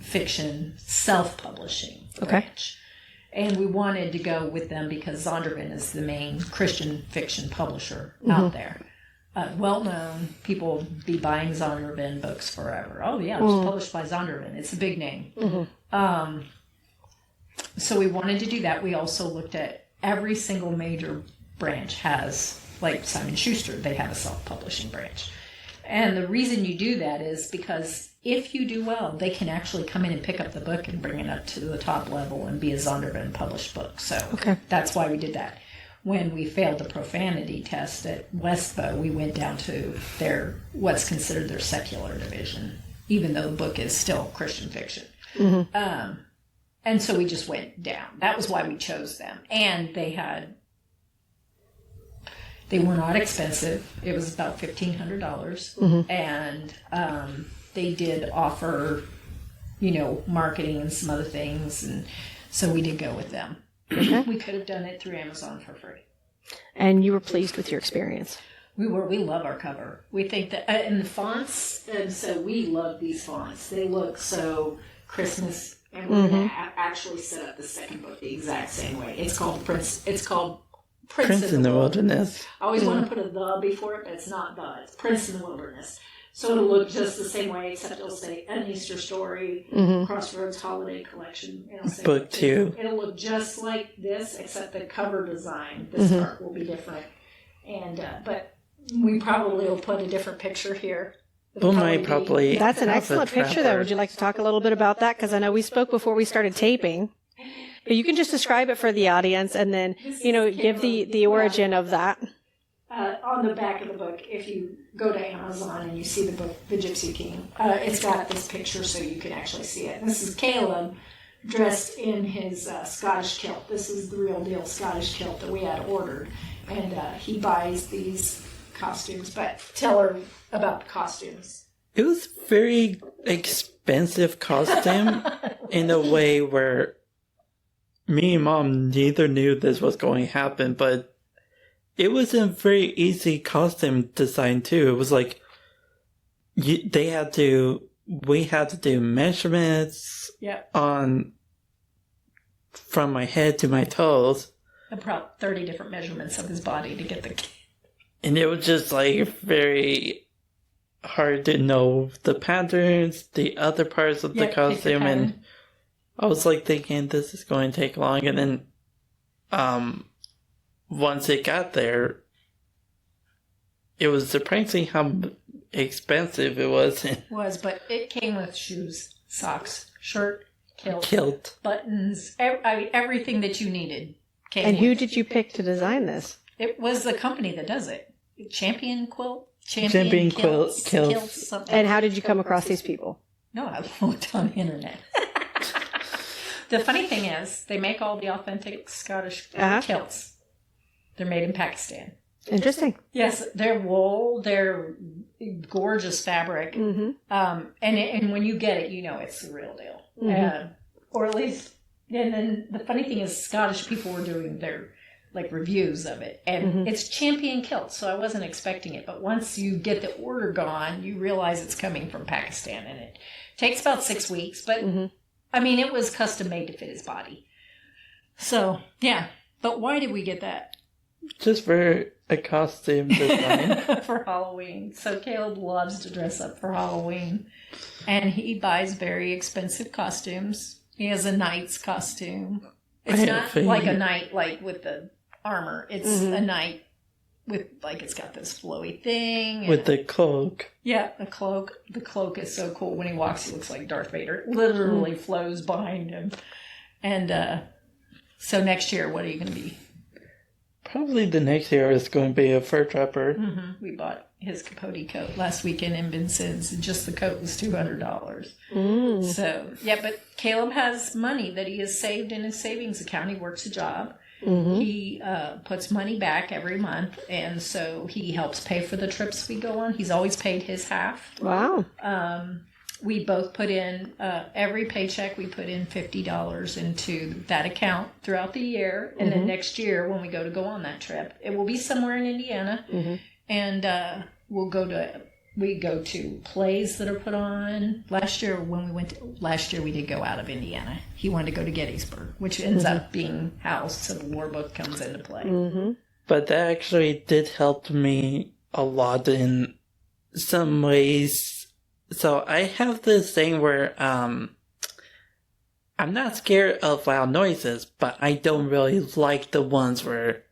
Speaker 3: fiction self-publishing branch. And we wanted to go with them because Zondervan is the main Christian fiction publisher out there. Well-known, people be buying Zondervan books forever. Oh, yeah, it was published by Zondervan. It's a big name. So we wanted to do that. We also looked at every single major branch has, like Simon Schuster, they have a self-publishing branch. And the reason you do that is because if you do well, they can actually come in and pick up the book and bring it up to the top level and be a Zondervan published book. So that's why we did that. When we failed the profanity test at Westbow, we went down to what's considered their secular division, even though the book is still Christian fiction. And so we just went down. That was why we chose them. And they had, They were not expensive. It was about $1,500. And they did offer, marketing and some other things. And so we did go with them.
Speaker 1: Okay.
Speaker 3: We could have done it through Amazon for free.
Speaker 1: And you were pleased with your experience?
Speaker 3: We love our cover. We think that, and the fonts, and so we love these fonts. They look so Christmas, and we're going to actually set up the second book the exact same way. It's called Prince in the Wilderness. I always want to put a "the" before it, but it's not "the." It's Prince in the Wilderness. So it'll look just the same way, except it'll say An Easter Story, Crossroads Holiday Collection. It'll say
Speaker 2: Book 2.
Speaker 3: It'll look just like this, except the cover design, this part will be different. And but we probably will put a different picture here.
Speaker 1: That's an excellent picture, though. Would you like to talk a little bit about that? Because I know we spoke before we started taping. But you can just describe it for the audience and then, give the origin of that.
Speaker 3: On the back of the book, if you go to Amazon and you see the book, The Gypsy King, it's got this picture so you can actually see it. And this is Caleb dressed in his Scottish kilt. This is the real deal Scottish kilt that we had ordered. And he buys these costumes. But tell her about the costumes.
Speaker 2: It was very expensive costume in a way where me and Mom neither knew this was going to happen, but it was a very easy costume design too. It was like we had to do measurements from my head to my toes.
Speaker 3: About 30 different measurements of his body to get the.
Speaker 2: And it was just very hard to know the patterns, the other parts of the costume, and I was thinking this is going to take long, and then once it got there, it was surprising how expensive it was.
Speaker 3: But it came with shoes, socks, shirt, kilt. Buttons, everything that you needed.
Speaker 1: And who did you pick to design this?
Speaker 3: It was the company that does it. Champion Quilts.
Speaker 1: And how did you come across these people?
Speaker 3: No, I looked on the internet. The funny thing is, they make all the authentic Scottish kilts. They're made in Pakistan.
Speaker 1: Interesting.
Speaker 3: Yes, they're wool. They're gorgeous fabric. And when you get it, it's the real deal. Or at least, and then the funny thing is, Scottish people were doing their reviews of it, and it's Champion Kilt, so I wasn't expecting it. But once you get the order gone, you realize it's coming from Pakistan, and it takes about 6 weeks. But it was custom made to fit his body. So yeah, but why did we get that?
Speaker 2: Just for a costume design.
Speaker 3: For Halloween. So Caleb loves to dress up for Halloween. And he buys very expensive costumes. He has a knight's costume. It's not like a knight with the armor. It's a knight with it's got this flowy thing.
Speaker 2: With the cloak.
Speaker 3: Yeah, the cloak. The cloak is so cool. When he walks, he looks like Darth Vader. It literally flows behind him. And so next year, what are you going to be?
Speaker 2: Probably the next year is going to be a fur trapper.
Speaker 3: We bought his capote coat last weekend in Vincennes, and just the coat was $200. So, yeah, but Caleb has money that he has saved in his savings account. He works a job. He puts money back every month, and so he helps pay for the trips we go on. He's always paid his half.
Speaker 1: Wow.
Speaker 3: We both put in, every paycheck, we put in $50 into that account throughout the year. And then next year, when we go on that trip, it will be somewhere in Indiana. And we go to plays that are put on. Last year we did go out of Indiana. He wanted to go to Gettysburg, which ends up being how Civil War book comes into play.
Speaker 2: But that actually did help me a lot in some ways. So I have this thing where I'm not scared of loud noises, but I don't really like the ones where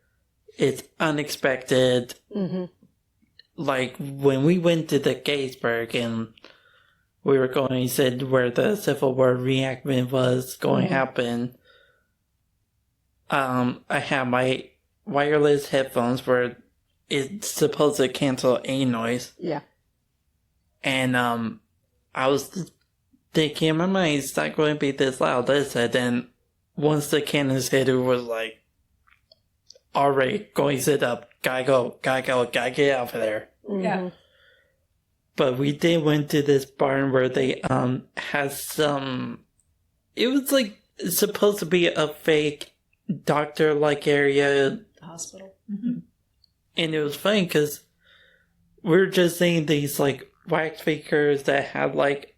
Speaker 2: it's unexpected. Like when we went to the Gettysburg and we were going, he said where the Civil War reenactment was going to happen. I have my wireless headphones where it's supposed to cancel any noise.
Speaker 1: Yeah.
Speaker 2: And I was thinking in my mind, it's not going to be this loud, is it? And once the cannons hit, it was already going to sit up gotta go, gotta get out of there.
Speaker 3: Yeah.
Speaker 2: But we did went to this barn where they had some. It was like supposed to be a fake doctor-like area.
Speaker 3: The hospital.
Speaker 2: And it was funny because we were just seeing these like wax figures that had like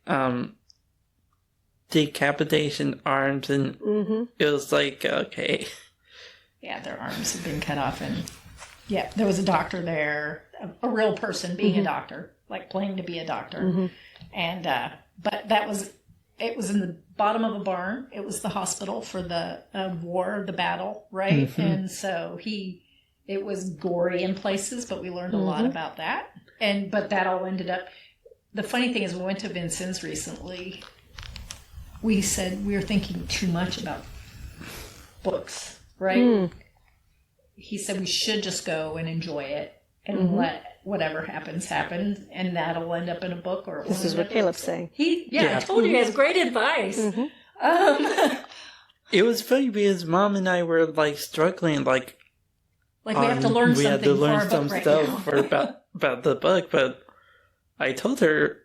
Speaker 2: decapitation arms, and it was like, okay.
Speaker 3: Yeah, their arms had been cut off, and yeah, there was a doctor there, a real person being a doctor, like playing to be a doctor, and but it was in the bottom of a barn. It was the hospital for the war, the battle, right? And so it was gory in places, but we learned a lot about that, but that all ended up. The funny thing is, we went to Vincennes recently. We said we were thinking too much about books, right? He said we should just go and enjoy it and let whatever happens happen, and that'll end up in a book. Or
Speaker 1: this is what Caleb's saying.
Speaker 3: I told you, he has great advice.
Speaker 2: It was funny because Mom and I were like struggling, like
Speaker 3: we have to learn something.
Speaker 2: We had to learn some
Speaker 3: right
Speaker 2: stuff about the book, but I told her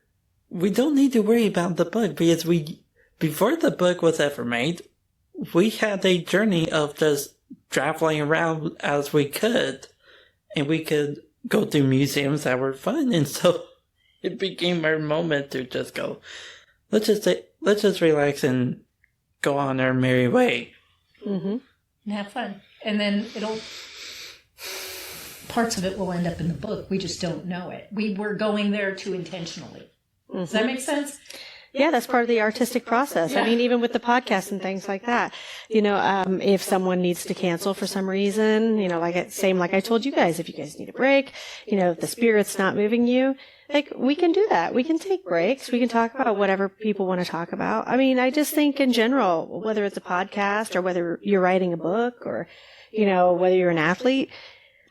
Speaker 2: we don't need to worry about the book because before the book was ever made, we had a journey of just traveling around as we could, and we could go to museums that were fun, and so it became our moment to just go, let's just relax and go on our merry way.
Speaker 3: And have fun. And then parts of it will end up in the book. We just don't know it. We were going there too intentionally. Does that make sense?
Speaker 1: Yeah, that's part of the artistic process. Yeah. I mean, even with the podcast and things like that, if someone needs to cancel for some reason, like I told you guys, if you guys need a break, if the spirit's not moving you, like we can do that. We can take breaks. We can talk about whatever people want to talk about. I mean, I just think in general, whether it's a podcast or whether you're writing a book or, whether you're an athlete,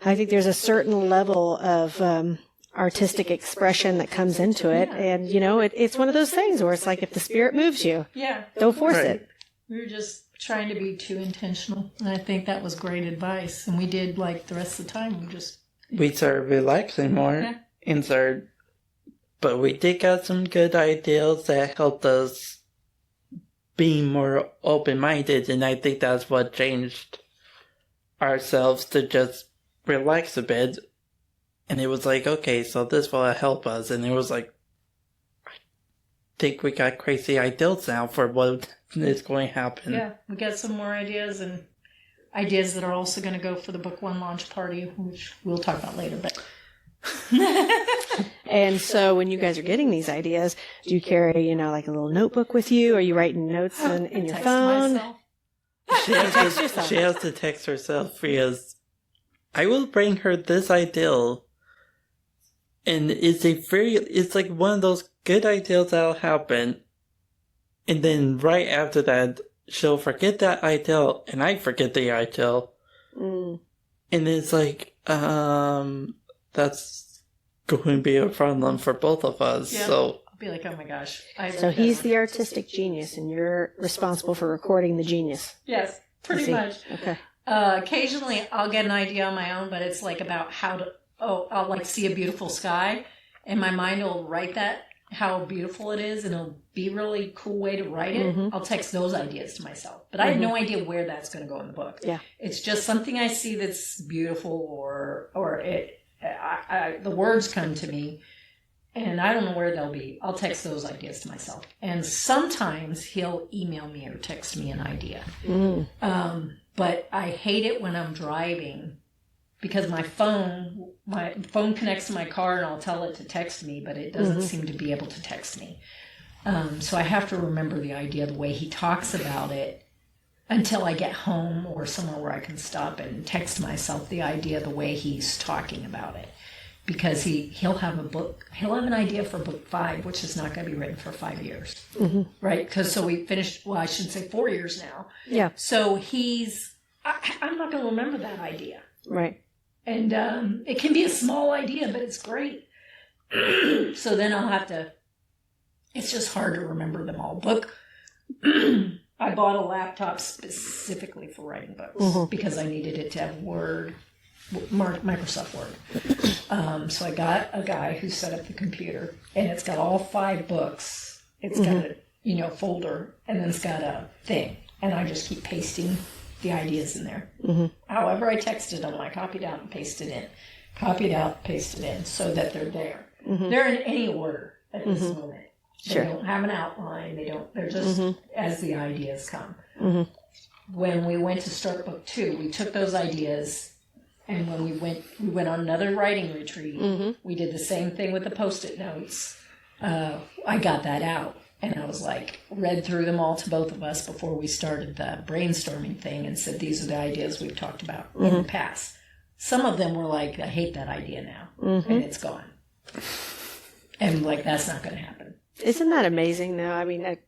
Speaker 1: I think there's a certain level of, artistic expression that comes into it. And, it's one of those things where it's like, if the spirit moves you, don't force it.
Speaker 3: We were just trying to be too intentional. And I think that was great advice. And we did, like, the rest of the time, we
Speaker 2: started relaxing more but we did got some good ideas that helped us be more open-minded. And I think that's what changed ourselves to just relax a bit. And it was like, okay, so this will help us. And it was like, I think we got crazy ideas now for what is going to happen.
Speaker 3: Yeah, we got some more ideas, and ideas that are also going to go for the book one launch party, which we'll talk about later. But
Speaker 1: And so when you guys are getting these ideas, do you carry, like a little notebook with you? Are you writing notes in your phone?
Speaker 2: She has to text herself because I will bring her this idea. And it's like one of those good ideas that'll happen. And then right after that, she'll forget that idea, and I forget the idea. And it's like, that's going to be a problem for both of us.
Speaker 3: Yeah.
Speaker 2: So
Speaker 3: I'll be like, oh my gosh.
Speaker 1: So he's the artistic genius, and you're responsible for recording the genius.
Speaker 3: Yes, pretty much.
Speaker 1: Okay.
Speaker 3: Occasionally I'll get an idea on my own, but it's like about I'll like see a beautiful sky, and my mind will write that, how beautiful it is, and it'll be a really cool way to write it. I'll text those ideas to myself, but I have no idea where that's going to go in the book.
Speaker 1: Yeah.
Speaker 3: It's just something I see that's beautiful, or the words come to me, and I don't know where they'll be. I'll text those ideas to myself, and sometimes he'll email me or text me an idea. But I hate it when I'm driving, because my phone connects to my car, and I'll tell it to text me, but it doesn't seem to be able to text me. So I have to remember the idea, the way he talks about it, until I get home or somewhere where I can stop and text myself the idea the way he's talking about it. Because he'll have an idea for book 5, which is not going to be written for 5 years. Right? So we finished, I should say 4 years now.
Speaker 1: Yeah.
Speaker 3: So I'm not going to remember that idea.
Speaker 1: Right.
Speaker 3: And it can be a small idea, but it's great. So then I'll have to, it's just hard to remember them all. I bought a laptop specifically for writing books because I needed it to have Word Microsoft Word. So I got a guy who set up the computer, and it's got all 5 books. It's got a folder, and then it's got a thing, and I just keep pasting the ideas in there. However I texted them, I copied out and pasted in. Copied out, pasted in, so that they're there. They're in any order at this moment. They don't have an outline. They're just as the ideas come. When we went to start book 2, we took those ideas, and when we went on another writing retreat. We did the same thing with the Post-it notes. I got that out, and I was like, read through them all to both of us before we started the brainstorming thing, and said, these are the ideas we've talked about in the past. Some of them were like, I hate that idea now, and it's gone. And like, that's not going to happen.
Speaker 1: Isn't that amazing, though? I mean,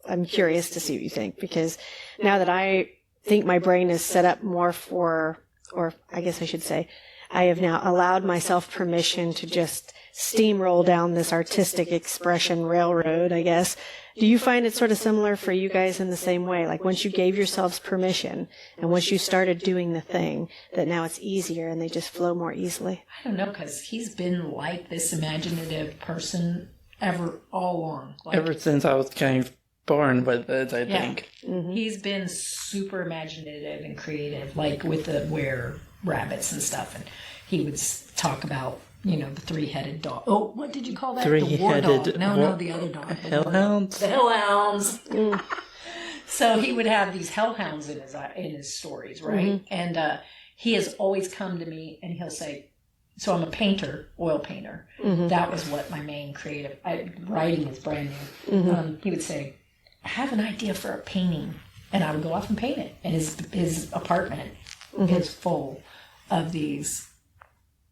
Speaker 1: I'm curious to see what you think, because now that I think my brain is set up more for, or I guess I should say, I have now allowed myself permission to just steamroll down this artistic expression railroad, I guess. Do you find it sort of similar for you guys in the same way? Like once you gave yourselves permission and once you started doing the thing, that now it's easier and they just flow more easily?
Speaker 3: I don't know, because he's been like this imaginative person all along. Like,
Speaker 2: ever since I was kind of born with it, I think.
Speaker 3: He's been super imaginative and creative, like with the were rabbits and stuff. And he would talk about, the 3-headed dog. Oh, what did you call that? The war dog. No, the other dog.
Speaker 2: Hellhounds?
Speaker 3: The hellhounds. So he would have these hellhounds in his stories, right? And he has always come to me and he'll say, so I'm a painter, oil painter. That was what my main creative, writing is brand new. He would say, I have an idea for a painting. And I would go off and paint it. And his apartment is full of these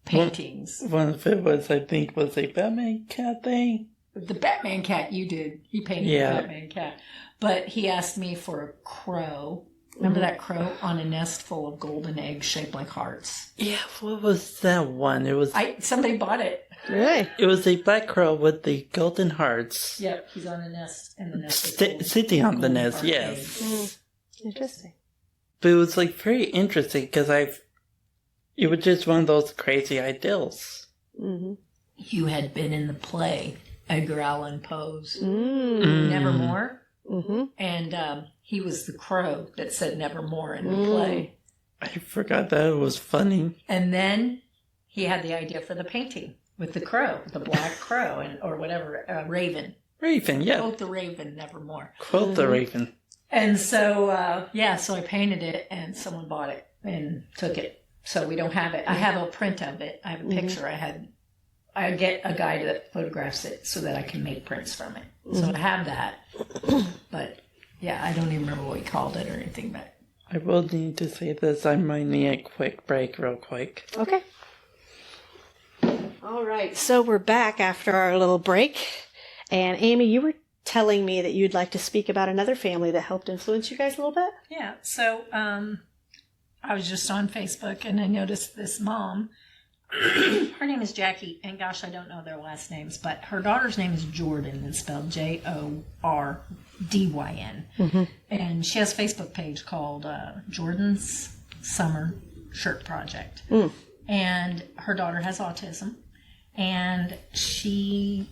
Speaker 3: paintings.
Speaker 2: One of it was, I think, was a Batman cat thing.
Speaker 3: The Batman cat you did. He painted the Batman cat. But he asked me for a crow. Remember that crow on a nest full of golden eggs shaped like hearts?
Speaker 2: Yeah, what was that one? It was
Speaker 3: somebody bought it.
Speaker 1: Really?
Speaker 2: It was a black crow with the golden hearts.
Speaker 3: Yep, he's on a nest, and the nest is
Speaker 2: sitting on the nest. Yes.
Speaker 1: Interesting.
Speaker 2: But it was like very interesting because it was just one of those crazy ideals.
Speaker 3: You had been in the play Edgar Allan Poe's Nevermore, and he was the crow that said Nevermore in the play.
Speaker 2: I forgot that. It was funny.
Speaker 3: And then he had the idea for the painting with the crow, the black crow, or whatever, raven.
Speaker 2: Raven, yeah.
Speaker 3: Quote the raven, Nevermore.
Speaker 2: Quote the raven.
Speaker 3: And so, so I painted it, and someone bought it and took it. So we don't have it. I have a print of it. I have a picture. I get a guy that photographs it so that I can make prints from it. So I have that. But, yeah, I don't even remember what he called it or anything. But
Speaker 2: I will need to say this. I might need a quick break real quick.
Speaker 1: Okay. All right. So we're back after our little break. And Amy, you were telling me that you'd like to speak about another family that helped influence you guys a little bit?
Speaker 3: Yeah. So I was just on Facebook, and I noticed this mom. Her name is Jackie, and gosh, I don't know their last names, but her daughter's name is Jordan. It's spelled Jordyn. And she has a Facebook page called Jordan's Summer Shirt Project. And her daughter has autism. And she,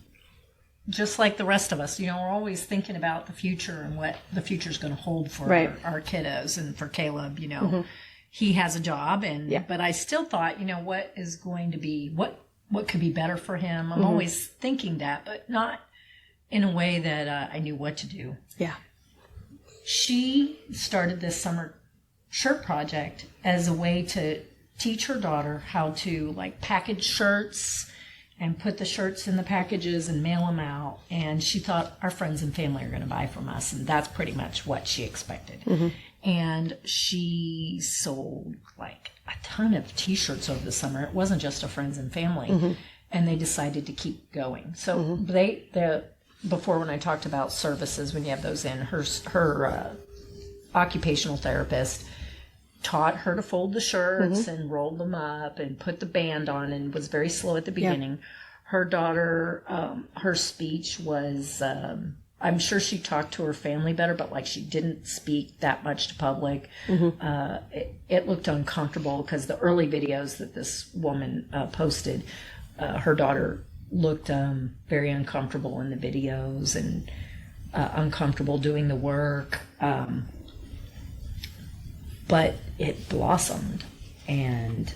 Speaker 3: just like the rest of us, we're always thinking about the future and what the future is going to hold for our kiddos. And for Caleb, he has a job, but I still thought, what is going to be, what could be better for him? I'm always thinking that, but not in a way that I knew what to do.
Speaker 1: Yeah.
Speaker 3: She started this summer shirt project as a way to teach her daughter how to package shirts and put the shirts in the packages and mail them out. And she thought our friends and family are going to buy from us. And that's pretty much what she expected. And she sold a ton of T-shirts over the summer. It wasn't just her friends and family. And they decided to keep going. So before, when I talked about services, when you have those in, her occupational therapist taught her to fold the shirts and roll them up and put the band on, and was very slow at the beginning. Her daughter, her speech was I'm sure she talked to her family better, but like she didn't speak that much to public. It looked uncomfortable because the early videos that this woman posted, her daughter looked very uncomfortable in the videos and uncomfortable doing the work. But it blossomed, and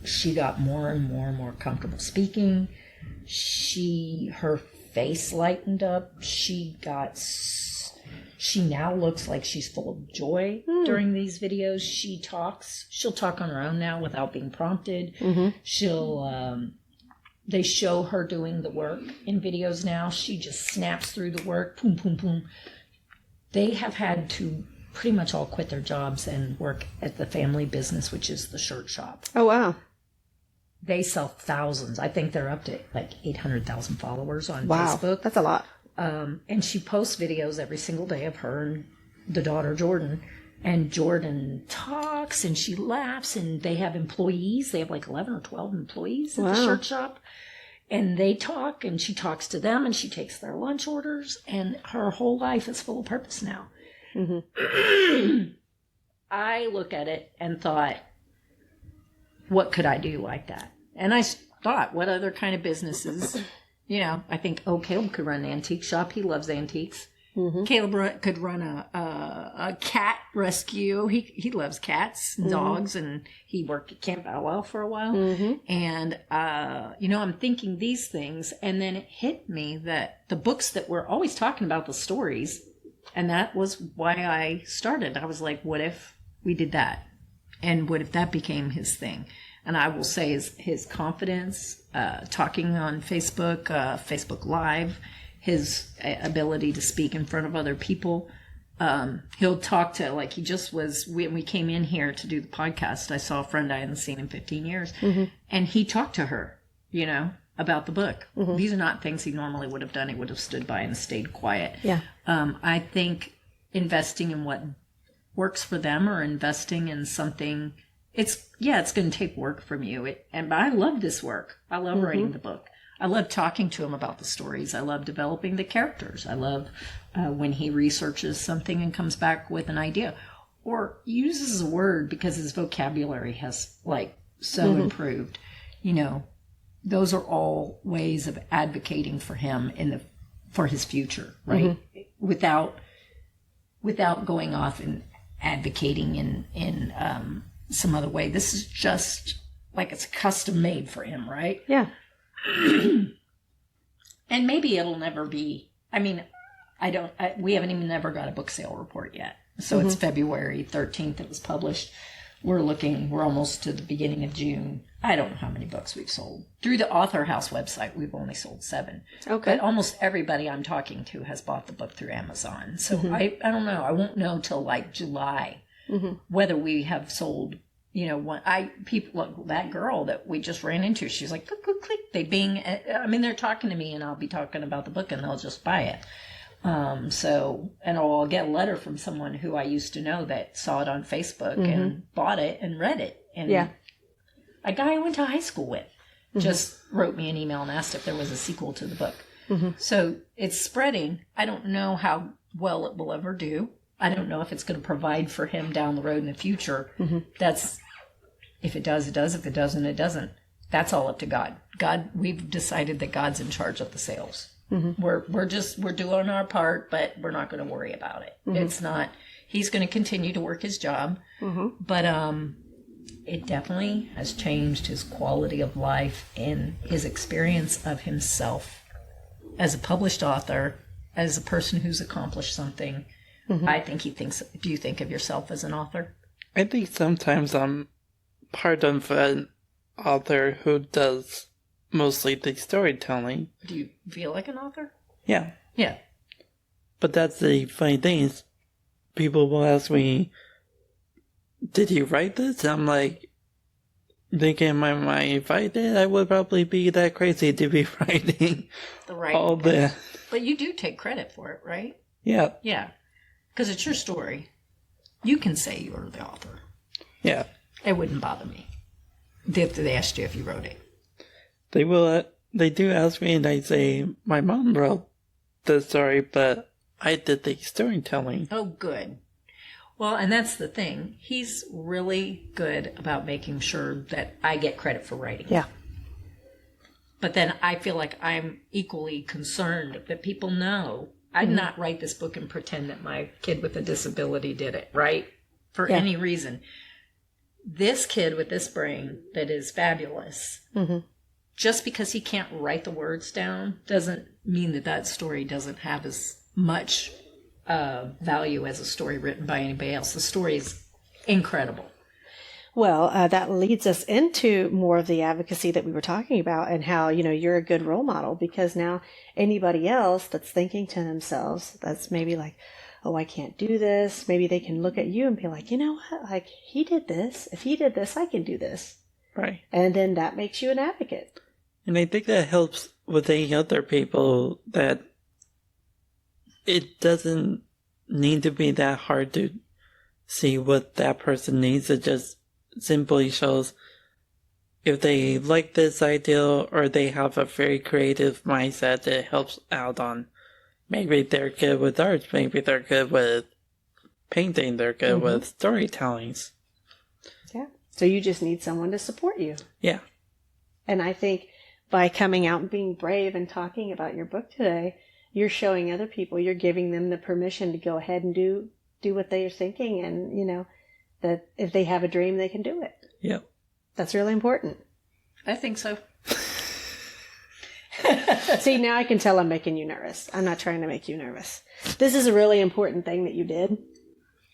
Speaker 3: she got more and more and more comfortable speaking. Her face lightened up. She now looks like she's full of joy during these videos. She'll talk on her own now without being prompted. They show her doing the work in videos now. She just snaps through the work, boom, boom, boom. They have had to pretty much all quit their jobs and work at the family business, which is the shirt shop.
Speaker 1: Oh, wow.
Speaker 3: They sell thousands. I think they're up to like 800,000 followers on
Speaker 1: Wow,
Speaker 3: Facebook.
Speaker 1: that's a lot.
Speaker 3: And she posts videos every single day of her and the daughter, Jordan. And Jordan talks and she laughs, and they have employees. They have like 11 or 12 employees at the shirt shop. And they talk, and she talks to them, and she takes their lunch orders, and her whole life is full of purpose now. I look at it and thought, what could I do like that? And I thought, what other kind of businesses? I think, Caleb could run an antique shop. He loves antiques. Caleb could run a cat rescue. He loves cats and dogs, and he worked at Camp Outlaw for a while. And, I'm thinking these things, and then it hit me that the books that we're always talking about, the stories, and that was why I started. I was like, what if we did that? And what if that became his thing? And I will say his confidence, talking on Facebook, Facebook Live, his ability to speak in front of other people. He'll talk to, like he just was, when we came in here to do the podcast, I saw a friend I hadn't seen in 15 years. And he talked to her, about the book. These are not things he normally would have done. He would have stood by and stayed quiet.
Speaker 1: Yeah.
Speaker 3: I think investing in what works for them, or investing in something, it's going to take work from you. But I love this work. I love writing the book. I love talking to him about the stories. I love developing the characters. I love when he researches something and comes back with an idea, or uses a word because his vocabulary has so improved. Those are all ways of advocating for him for his future, right? Without going off and advocating in some other way. This is just like it's custom made for him, right?
Speaker 1: Yeah.
Speaker 3: And maybe it'll never be. I mean, we haven't even never got a book sale report yet. So it's February 13th it was published. We're almost to the beginning of June. I don't know how many books we've sold. Through the Author House website, we've only sold 7.
Speaker 1: Okay.
Speaker 3: But almost everybody I'm talking to has bought the book through Amazon. So I don't know. I won't know till July whether we have sold, that girl that we just ran into, she's like, click, click, click. They're talking to me, and I'll be talking about the book, and they'll just buy it. And I'll get a letter from someone who I used to know that saw it on Facebook and bought it and read it. And a guy I went to high school with just wrote me an email and asked if there was a sequel to the book. So it's spreading. I don't know how well it will ever do. I don't know if it's going to provide for him down the road in the future. If it does, it does. If it doesn't, it doesn't. That's all up to God. We've decided that God's in charge of the sales. We're doing our part, but we're not going to worry about it. It's not. He's going to continue to work his job, but it definitely has changed his quality of life and his experience of himself as a published author, as a person who's accomplished something. I think he thinks. Do you think of yourself as an author?
Speaker 2: I think sometimes I'm part of an author who does mostly the storytelling.
Speaker 3: Do you feel like an author?
Speaker 2: Yeah.
Speaker 3: Yeah.
Speaker 2: But that's the funny thing is, people will ask me, did you write this? I'm like, thinking in my mind, if I did, I would probably be that crazy to be writing all the...
Speaker 3: But you do take credit for it, right?
Speaker 2: Yeah.
Speaker 3: Yeah. Because it's your story. You can say you were the author.
Speaker 2: Yeah.
Speaker 3: It wouldn't bother me if they asked you if you wrote it.
Speaker 2: They will. They do ask me, and I say, my mom wrote the story, but I did the storytelling.
Speaker 3: Oh, good. Well, and that's the thing. He's really good about making sure that I get credit for writing.
Speaker 1: Yeah.
Speaker 3: But then I feel like I'm equally concerned that people know I'd not write this book and pretend that my kid with a disability did it, right? For any reason. This kid with this brain that is fabulous, just because he can't write the words down doesn't mean that that story doesn't have as much value as a story written by anybody else. The story is incredible.
Speaker 1: Well, that leads us into more of the advocacy that we were talking about, and how, you're a good role model, because now anybody else that's thinking to themselves, that's maybe like, oh, I can't do this. Maybe they can look at you and be like, you know what? Like, he did this. If he did this, I can do this.
Speaker 2: Right.
Speaker 1: And then that makes you an advocate.
Speaker 2: And I think that helps with any other people, that it doesn't need to be that hard to see what that person needs. It just simply shows if they like this idea or they have a very creative mindset that helps out on. Maybe they're good with art, maybe they're good with painting, they're good with storytellings.
Speaker 1: Yeah. So you just need someone to support you.
Speaker 2: Yeah.
Speaker 1: And I think by coming out and being brave and talking about your book today, you're showing other people, you're giving them the permission to go ahead and do what they are thinking, and, that if they have a dream, they can do it.
Speaker 2: Yep.
Speaker 1: That's really important.
Speaker 3: I think so.
Speaker 1: See, now I can tell I'm making you nervous. I'm not trying to make you nervous. This is a really important thing that you did.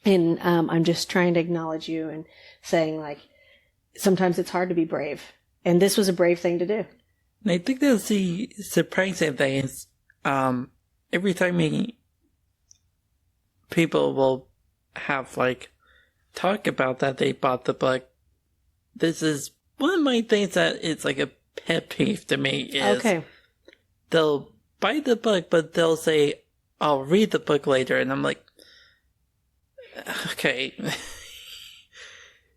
Speaker 1: And I'm just trying to acknowledge you and saying, like, sometimes it's hard to be brave. And this was a brave thing to do.
Speaker 2: And I think that's the surprising thing is, every time people will have, like, talk about that they bought the book, this is one of my things that it's like a pet peeve to me is,
Speaker 1: okay,
Speaker 2: they'll buy the book, but they'll say, I'll read the book later. And I'm like, okay.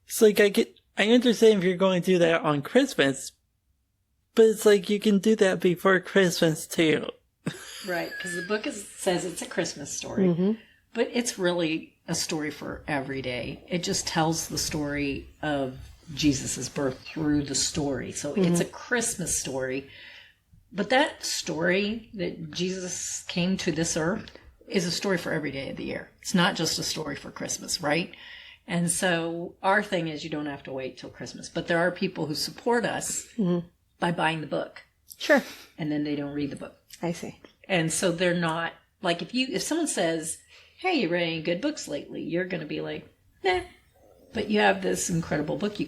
Speaker 2: It's like, I understand if you're going to do that on Christmas, but it's like, you can do that before Christmas too.
Speaker 3: Right, because the book says it's a Christmas story, but it's really a story for every day. It just tells the story of Jesus' birth through the story. So it's a Christmas story. But that story that Jesus came to this earth is a story for every day of the year. It's not just a story for Christmas, right? And so our thing is, you don't have to wait till Christmas. But there are people who support us by buying the book.
Speaker 1: Sure.
Speaker 3: And then they don't read the book.
Speaker 1: I see.
Speaker 3: And so they're not, like, if someone says, hey, you read any good books lately? You're going to be like, nah. But you have this incredible book.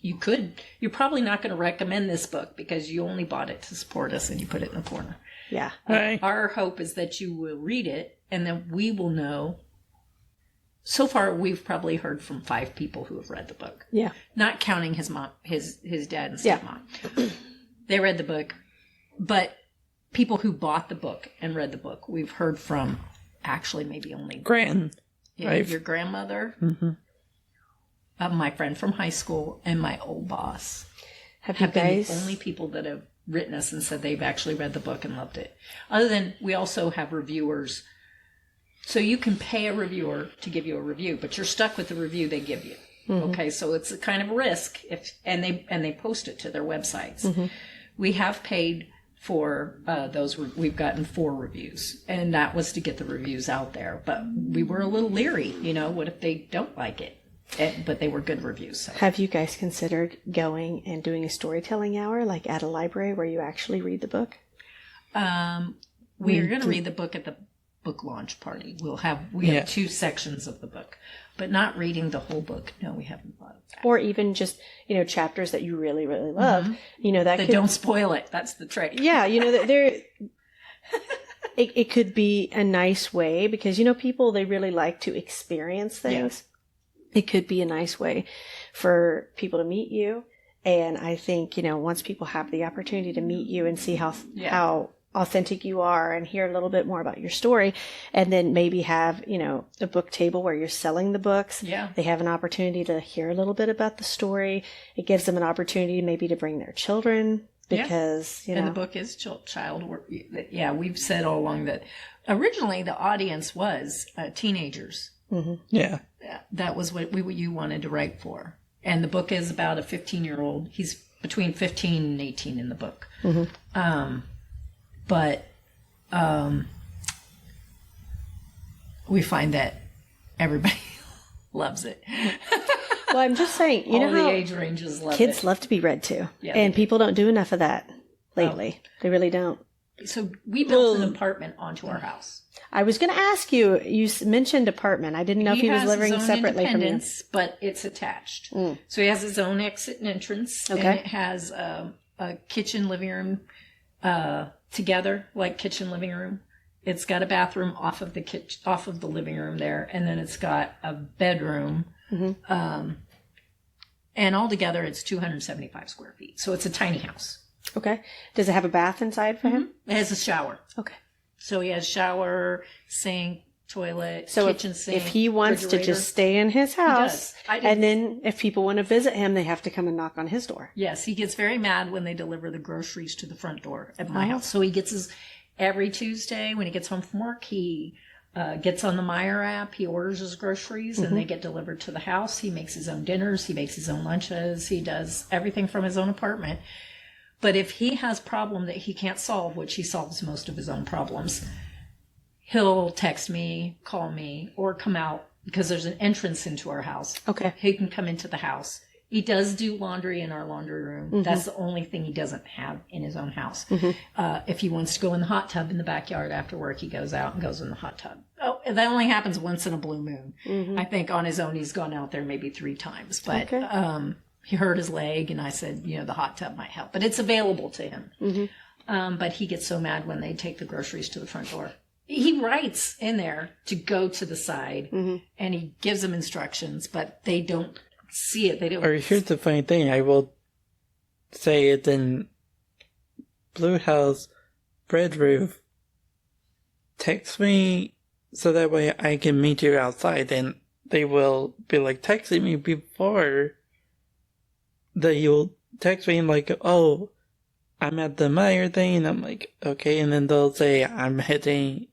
Speaker 3: You're probably not going to recommend this book because you only bought it to support us and you put it in the corner.
Speaker 1: Yeah.
Speaker 2: Right.
Speaker 3: Our hope is that you will read it and then we will know. So far, we've probably heard from 5 people who have read the book. Yeah. Not counting his mom, his dad and stepmom. Yeah. They read the book. But people who bought the book and read the book, we've heard from actually maybe only your grandmother, my friend from high school, and my old boss have been the only people that have written us and said they've actually read the book and loved it. Other than, we also have reviewers. So you can pay a reviewer to give you a review, but you're stuck with the review they give you. Okay, so it's a kind of risk and they post it to their websites. We have paid for those. We've gotten 4 reviews, and that was to get the reviews out there. But we were a little leery, what if they don't like it? But they were good reviews. So.
Speaker 1: Have you guys considered going and doing a storytelling hour, like at a library where you actually read the book?
Speaker 3: We are going to read the book at the book launch party. We have 2 sections of the book, but not reading the whole book. No, we haven't thought of that.
Speaker 1: Or even just, chapters that you really, really love. That
Speaker 3: don't spoil it. That's the trick.
Speaker 1: Yeah, it could be a nice way because, people, they really like to experience things. It could be a nice way for people to meet you. And I think, once people have the opportunity to meet you and see how authentic you are and hear a little bit more about your story, and then maybe have, a book table where you're selling the books. Yeah. They have an opportunity to hear a little bit about the story. It gives them an opportunity maybe to bring their children because, you know.
Speaker 3: And the book is child work. Yeah, we've said all along that originally the audience was teenagers.
Speaker 1: Mm-hmm.
Speaker 2: Yeah.
Speaker 3: That was what you wanted to write for. And the book is about a 15-year-old. He's between 15 and 18 in the book.
Speaker 1: Mm-hmm.
Speaker 3: We find that everybody loves it.
Speaker 1: Well, I'm just saying, you know
Speaker 3: all the
Speaker 1: how
Speaker 3: age ranges love
Speaker 1: kids
Speaker 3: it.
Speaker 1: love to be read to.
Speaker 3: Yeah,
Speaker 1: and people don't do enough of that lately. They really don't.
Speaker 3: So we built an apartment onto our house.
Speaker 1: I was going to ask you, you mentioned apartment. I didn't know if he was living
Speaker 3: his own
Speaker 1: separately from you.
Speaker 3: but it's attached. So he has his own exit and entrance.
Speaker 1: Okay.
Speaker 3: And it has a kitchen, living room together, like kitchen, living room. It's got a bathroom off of the living room there, and then it's got a bedroom. Mm-hmm. And altogether, it's 275 square feet. So it's a tiny house.
Speaker 1: Okay. Does it have a bath inside for him?
Speaker 3: It has a shower.
Speaker 1: Okay.
Speaker 3: So he has shower, sink, toilet,
Speaker 1: so
Speaker 3: kitchen
Speaker 1: if,
Speaker 3: sink.
Speaker 1: if he wants to
Speaker 3: refrigerator.
Speaker 1: just stay in his house,
Speaker 3: I
Speaker 1: and then if people want to visit him, they have to come and knock on his door.
Speaker 3: Yes, he gets very mad when they deliver the groceries to the front door at my house. So he gets his, every Tuesday when he gets home from work, he gets on the Meijer app, he orders his groceries, and they get delivered to the house. He makes his own dinners, he makes his own lunches, he does everything from his own apartment. But if he has a problem that he can't solve, which he solves most of his own problems, he'll text me, call me, or come out because there's an entrance into our house.
Speaker 1: Okay.
Speaker 3: He can come into the house. He does do laundry in our laundry room. Mm-hmm. That's the only thing he doesn't have in his own house. Mm-hmm. If he wants to go in the hot tub in the backyard after work, he goes out and goes in the hot tub. Oh, that only happens once in a blue moon. Mm-hmm. I think on his own he's gone out there maybe 3 times. But he hurt his leg, and I said, the hot tub might help. But it's available to him. Mm-hmm. But he gets so mad when they take the groceries to the front door. He writes in there to go to the side, and he gives them instructions, but they don't see it. They don't.
Speaker 2: Or here's the funny thing. I will say it in Blue House, Red Roof, text me so that way I can meet you outside, and they will be like texting me before you'll text me like, oh, I'm at the Meijer thing, and I'm like, okay, and then they'll say, I'm heading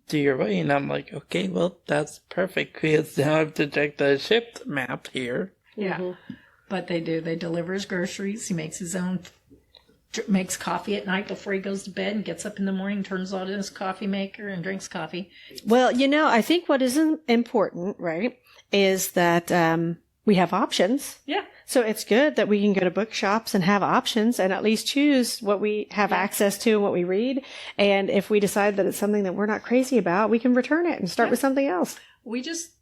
Speaker 2: to your way, and I'm like, okay, well, that's perfect, because now I have to check the shipped map here.
Speaker 3: Yeah, but they do. They deliver his groceries. He makes his own, makes coffee at night before he goes to bed, and gets up in the morning, turns on his coffee maker, and drinks coffee.
Speaker 1: Well, I think what is important, right, is that we have options.
Speaker 3: Yeah.
Speaker 1: So it's good that we can go to bookshops and have options and at least choose what we have access to and what we read. And if we decide that it's something that we're not crazy about, we can return it and start with something else.
Speaker 3: We just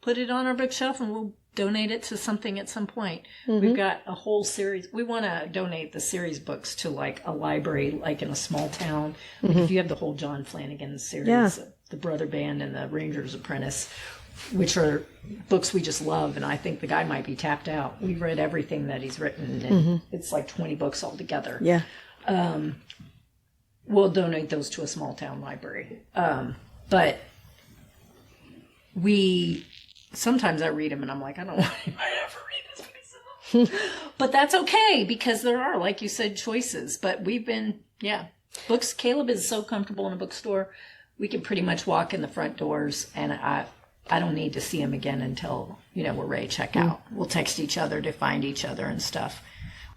Speaker 3: put it on our bookshelf and we'll donate it to something at some point. We've got a whole series. We want to donate the series books to like a library, like in a small town. Like if you have the whole John Flanagan series, The Brother Band and The Ranger's Apprentice, which are books we just love, and I think the guy might be tapped out. We've read everything that he's written, and it's like 20 books altogether.
Speaker 1: Yeah.
Speaker 3: We'll donate those to a small town library. But sometimes I read them, and I'm like, I don't want anybody to ever read this myself. But that's okay, because there are, like you said, choices. But we've been, books. Caleb is so comfortable in a bookstore. We can pretty much walk in the front doors, and I don't need to see him again until, we're ready to check out. We'll text each other to find each other and stuff.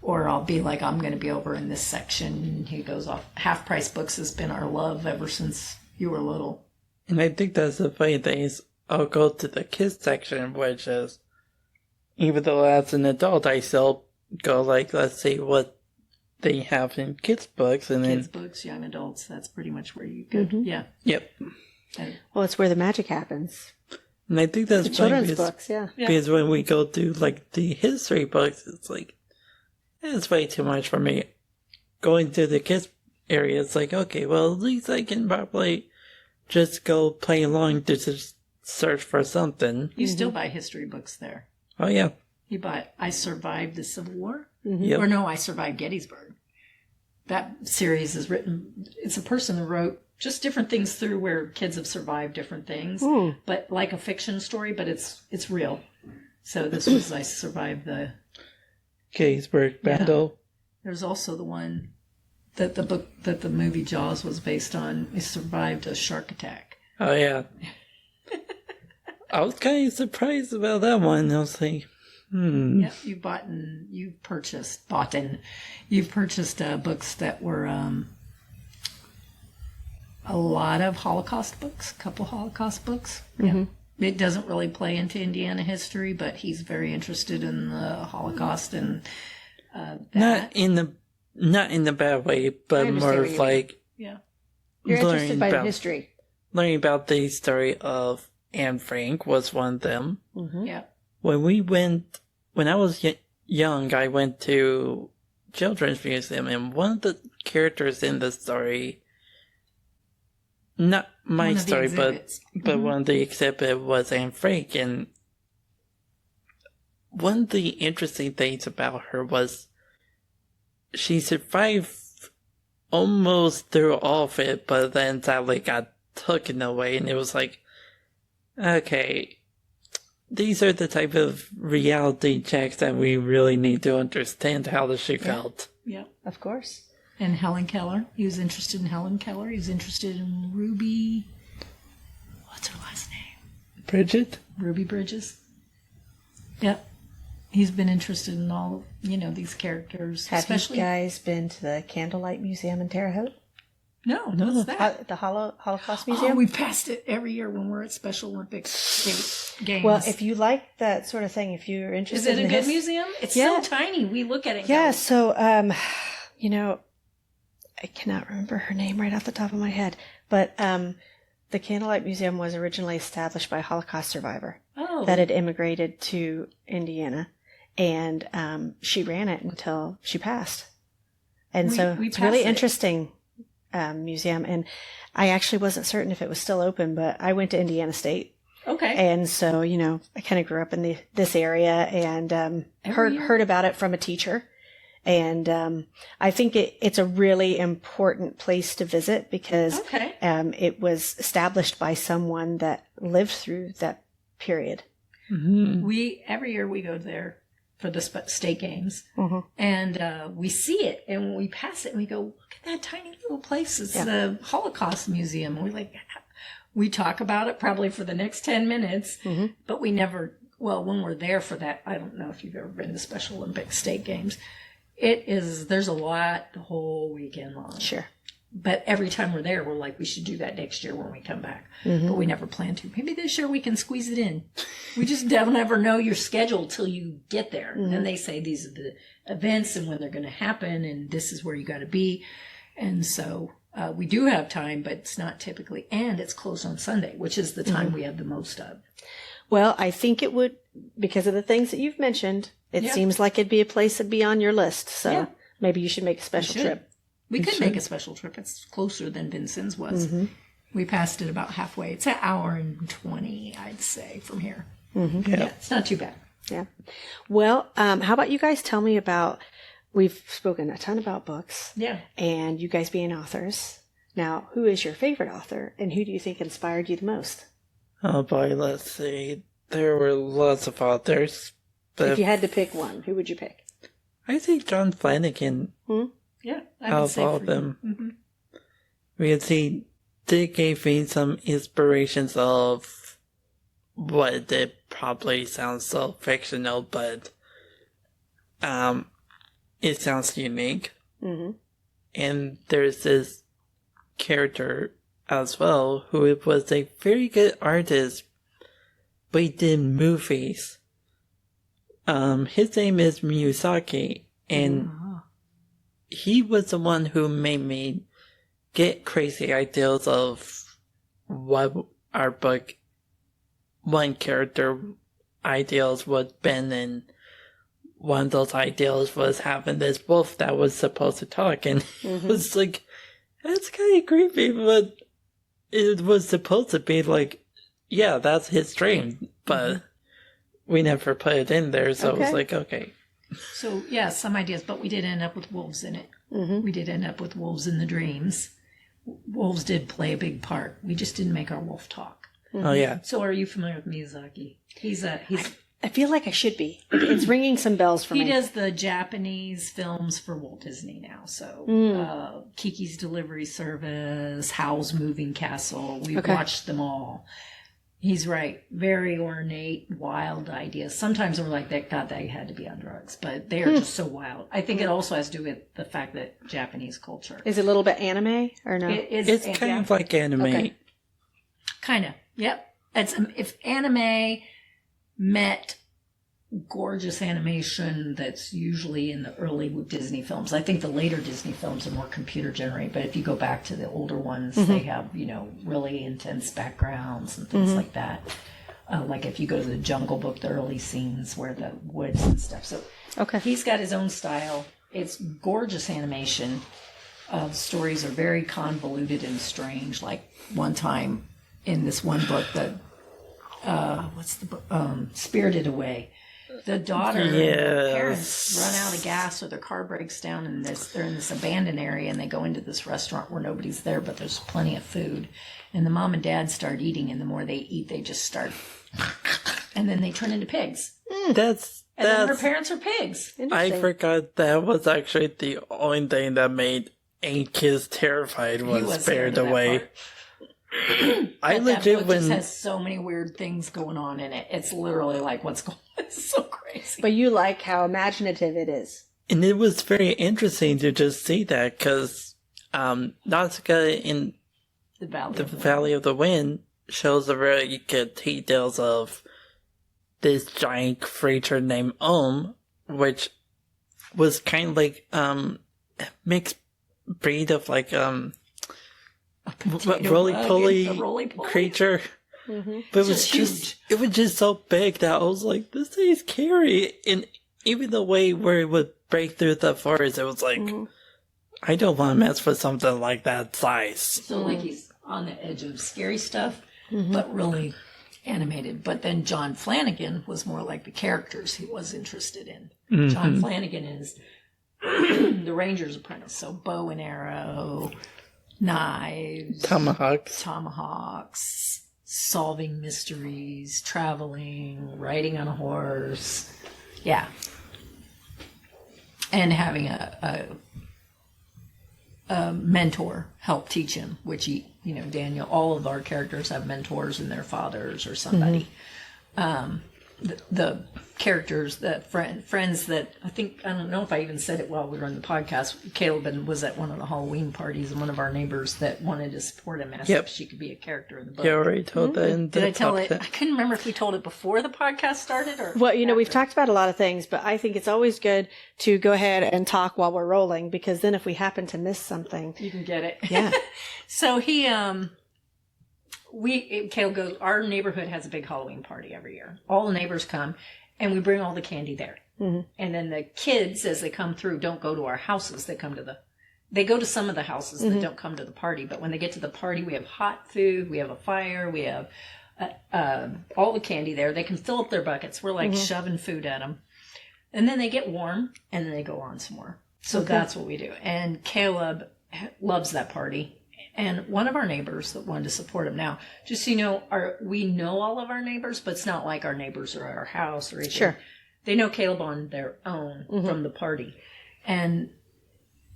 Speaker 3: Or I'll be like, I'm going to be over in this section. He goes off. Half Price Books has been our love ever since you were little.
Speaker 2: And I think that's the funny thing is I'll go to the kids section, which is, even though as an adult, I still go like, let's see what they have in kids' books. And
Speaker 3: kids' books, young adults, that's pretty much where you go. Yeah.
Speaker 2: Yep.
Speaker 1: Well, it's where the magic happens.
Speaker 2: And I think that's
Speaker 1: the children's books,
Speaker 2: because when we go through like the history books, it's like it's way too much for me. Going to the kids area, it's like, okay, well, at least I can probably just go play along to just search for something.
Speaker 3: You still buy history books there.
Speaker 2: Oh yeah.
Speaker 3: You buy I Survived the Civil War,
Speaker 2: Yep.
Speaker 3: or no, I Survived Gettysburg. That series is written. It's a person who wrote just different things through where kids have survived different things, but like a fiction story, but it's real. So this was I Survived the
Speaker 2: Gettysburg Battle.
Speaker 3: There's also the one that the book that the movie Jaws was based on. It survived a shark attack.
Speaker 2: Oh, yeah. I was kind of surprised about that one. I was like,
Speaker 3: Yeah, you've purchased books that were a lot of Holocaust books, a couple Holocaust books.
Speaker 1: Mm-hmm.
Speaker 3: Yeah. It doesn't really play into Indiana history, but he's very interested in the Holocaust and that.
Speaker 2: Not in the bad way, but more of like
Speaker 3: Yeah.
Speaker 1: You're interested by the history.
Speaker 2: Learning about the story of Anne Frank was one of them.
Speaker 1: Mm-hmm.
Speaker 3: Yeah.
Speaker 2: When I was young, I went to Children's Museum, and one of the characters in the story, not my story, but one of the exhibit was Anne Frank, and one of the interesting things about her was she survived almost through all of it, but then sadly got taken away, and it was like, okay, these are the type of reality checks that we really need to understand how she felt.
Speaker 3: Yeah,
Speaker 1: of course.
Speaker 3: And Helen Keller. He was interested in Helen Keller. He was interested in Ruby. What's her last name?
Speaker 2: Bridget?
Speaker 3: Ruby Bridges. Yep. He's been interested in all, these characters.
Speaker 1: Have you guys been to the Candlelight Museum in Terre Haute?
Speaker 3: No, what's that?
Speaker 1: The Holocaust Museum?
Speaker 3: Oh, we passed it every year when we're at Special Olympics games.
Speaker 1: Well, if you like that sort of thing, if you're interested
Speaker 3: Is it
Speaker 1: in
Speaker 3: a good museum? It's so tiny. We look at it.
Speaker 1: Yeah, so, I cannot remember her name right off the top of my head, but the Candlelight Museum was originally established by a Holocaust survivor that had immigrated to Indiana, and she ran it until she passed. And so it's a really interesting museum, and I actually wasn't certain if it was still open, but I went to Indiana State.
Speaker 3: Okay.
Speaker 1: And so, I kind of grew up in this area and heard about it from a teacher. And I think it's a really important place to visit because it was established by someone that lived through that period.
Speaker 2: Mm-hmm.
Speaker 3: Every year we go there for the state games,
Speaker 1: mm-hmm.
Speaker 3: and we see it, and when we pass it, we go, look at that tiny little place. It's the Holocaust Museum. And we talk about it probably for the next 10 minutes,
Speaker 1: mm-hmm.
Speaker 3: but we never, when we're there for that, I don't know if you've ever been to Special Olympics state games. There's a lot the whole weekend long.
Speaker 1: Sure.
Speaker 3: But every time we're there, we're like, we should do that next year when we come back.
Speaker 1: Mm-hmm.
Speaker 3: But we never plan to. Maybe this year we can squeeze it in. We just don't ever know your schedule till you get there.
Speaker 1: Mm-hmm.
Speaker 3: And they say these are the events and when they're going to happen and this is where you got to be. And so we do have time, but it's not typically. And it's closed on Sunday, which is the time we have the most of.
Speaker 1: Well, I think it would, because of the things that you've mentioned, it seems like it'd be a place that'd be on your list. So maybe you should make a special trip.
Speaker 3: We could make a special trip. It's closer than Vincennes was.
Speaker 1: Mm-hmm.
Speaker 3: We passed it about halfway. It's an hour and 20, I'd say, from here.
Speaker 1: Mm-hmm.
Speaker 3: Yeah, it's not too bad.
Speaker 1: Yeah. Well, how about you guys tell me about, we've spoken a ton about books.
Speaker 3: Yeah.
Speaker 1: And you guys being authors. Now, who is your favorite author and who do you think inspired you the most?
Speaker 2: Oh boy, let's see. There were lots of authors. But
Speaker 1: if you had to pick one, who would you pick?
Speaker 2: I think John Flanagan.
Speaker 3: Yeah,
Speaker 2: I would say all of them. Mm-hmm. Because he did give me some inspirations of what did probably sound so fictional, but it sounds unique.
Speaker 1: Mm-hmm.
Speaker 2: And there's this character as well who was a very good artist, but he did movies. His name is Miyazaki, and he was the one who made me get crazy ideas of what our book, one character ideals would have been, and one of those ideals was having this wolf that was supposed to talk, and it was like, that's kind of creepy, but it was supposed to be like, yeah, that's his dream, but we never put it in there, so it was like, okay.
Speaker 3: So, yeah, some ideas, but we did end up with wolves in it.
Speaker 1: Mm-hmm.
Speaker 3: We did end up with wolves in the dreams. Wolves did play a big part. We just didn't make our wolf talk.
Speaker 2: Oh, yeah.
Speaker 3: So are you familiar with Miyazaki?
Speaker 1: I feel like I should be. It's ringing some bells for me.
Speaker 3: He does the Japanese films for Walt Disney now. So Kiki's Delivery Service, Howl's Moving Castle. We've watched them all. He's right. Very ornate, wild ideas. Sometimes we're like, God, they had to be on drugs. But they are just so wild. I think it also has to do with the fact that Japanese culture.
Speaker 1: Is it a little bit anime or no?
Speaker 2: It's kind of like anime.
Speaker 1: Okay.
Speaker 3: Kind of. Yep. If anime met gorgeous animation that's usually in the early Disney films. I think the later Disney films are more computer generated, but if you go back to the older ones, they have, really intense backgrounds and things like that. Like if you go to the Jungle Book, the early scenes where the woods and stuff. So he's got his own style. It's gorgeous animation. Stories are very convoluted and strange. Like one time in this one book, what's the book? Spirited Away. The daughter and the parents run out of gas or their car breaks down and they're in this abandoned area and they go into this restaurant where nobody's there but there's plenty of food. And the mom and dad start eating and the more they eat, they just start... and then they turn into pigs. And then her parents are pigs.
Speaker 2: I forgot that was actually the only thing that made 8 kids terrified was Spirited Away. I legit
Speaker 3: that book just has so many weird things going on in it. It's literally like what's going on. It's so crazy.
Speaker 1: But you like how imaginative it is.
Speaker 2: And it was very interesting to just see that because Nausicaa in the Valley of the Wind shows a very good details of this giant creature named which was kind of like mixed breed of like roly-poly creature. But it was just so big that I was like, this thing's scary. And even the way where it would break through the forest, it was like, I don't want to mess with something like that size.
Speaker 3: So like he's on the edge of scary stuff, but really animated. But then John Flanagan was more like the characters he was interested in. John Flanagan is the Ranger's Apprentice. So bow and arrow, knives, tomahawks, solving mysteries, traveling, riding on a horse. Yeah. And having a mentor help teach him, which Daniel, all of our characters have mentors and their fathers or somebody. The characters, friends that I don't know if I even said it while we were on the podcast. Caleb was at one of the Halloween parties, and one of our neighbors that wanted to support him asked if she could be a character in the book.
Speaker 2: You already told that.
Speaker 3: Did I tell it? I couldn't remember if we told it before the podcast started or.
Speaker 1: Well, we've talked about a lot of things, but I think it's always good to go ahead and talk while we're rolling because then if we happen to miss something,
Speaker 3: you can get it.
Speaker 1: Yeah.
Speaker 3: So Caleb goes, our neighborhood has a big Halloween party every year. All the neighbors come, and we bring all the candy there. And then the kids, as they come through, don't go to our houses. They go to some of the houses that don't come to the party. But when they get to the party, we have hot food, we have a fire, we have all the candy there. They can fill up their buckets. We're like shoving food at them. And then they get warm, and then they go on some more. So that's what we do. And Caleb loves that party. And one of our neighbors that wanted to support him now, just so you know, we know all of our neighbors, but it's not like our neighbors are at our house or anything.
Speaker 1: Sure.
Speaker 3: They know Caleb on their own from the party. And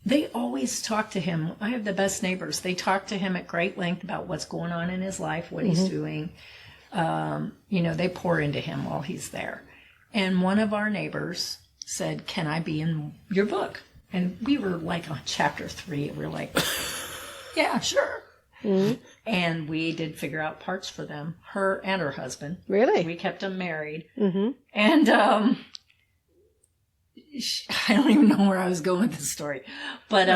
Speaker 3: they always talk to him. I have the best neighbors. They talk to him at great length about what's going on in his life, what he's doing. They pour into him while he's there. And one of our neighbors said, "Can I be in your book?" And we were like on chapter 3. We're like... Yeah, sure. And we did figure out parts for them, her and her husband.
Speaker 1: Really?
Speaker 3: We kept them married. And I don't even know where I was going with this story. But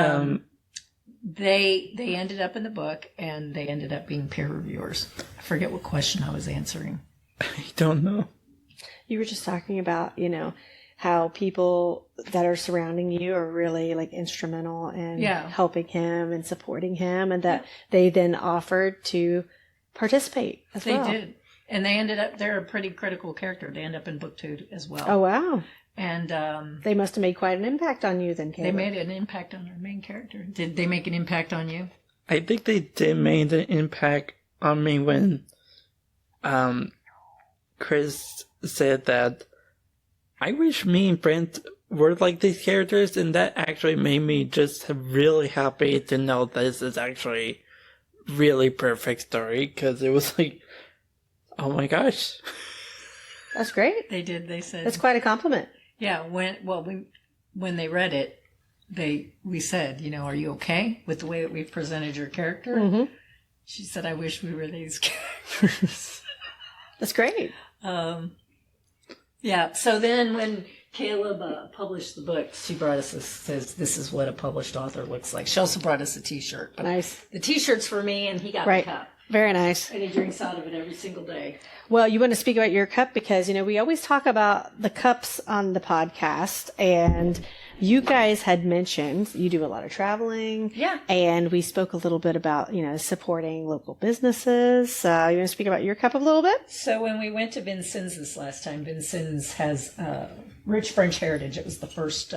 Speaker 3: they ended up in the book, and they ended up being peer reviewers. I forget what question I was answering.
Speaker 2: I don't know.
Speaker 1: You were just talking about, how people that are surrounding you are really like instrumental in helping him and supporting him, and that they then offered to participate as well. They did.
Speaker 3: And they're a pretty critical character. They end up in book 2 as well.
Speaker 1: Oh, wow.
Speaker 3: And
Speaker 1: they must have made quite an impact on you then, Caleb.
Speaker 3: They made an impact on our main character. Did they make an impact on you?
Speaker 2: I think they did make an impact on me when Chris said that I wish me and Brent were like these characters, and that actually made me just really happy to know this is actually really perfect story, because it was like, oh my gosh.
Speaker 1: That's great.
Speaker 3: They did. They said
Speaker 1: That's quite a compliment.
Speaker 3: Yeah. When they read it, we said, are you okay with the way that we've presented your character?
Speaker 1: Mm-hmm.
Speaker 3: She said, I wish we were these characters.
Speaker 1: That's great.
Speaker 3: Yeah. So then when Caleb published the book, she brought us says, this is what a published author looks like. She also brought us a T-shirt. But
Speaker 1: Nice.
Speaker 3: The T-shirt's for me, and he got
Speaker 1: Right.
Speaker 3: the cup.
Speaker 1: Very nice.
Speaker 3: And he drinks out of it every single day.
Speaker 1: Well, you want to speak about your cup because, we always talk about the cups on the podcast, and you guys had mentioned you do a lot of traveling.
Speaker 3: Yeah.
Speaker 1: And we spoke a little bit about, supporting local businesses. You want to speak about your cup a little bit?
Speaker 3: So when we went to Vincennes this last time, Vincennes has rich French heritage. It was the first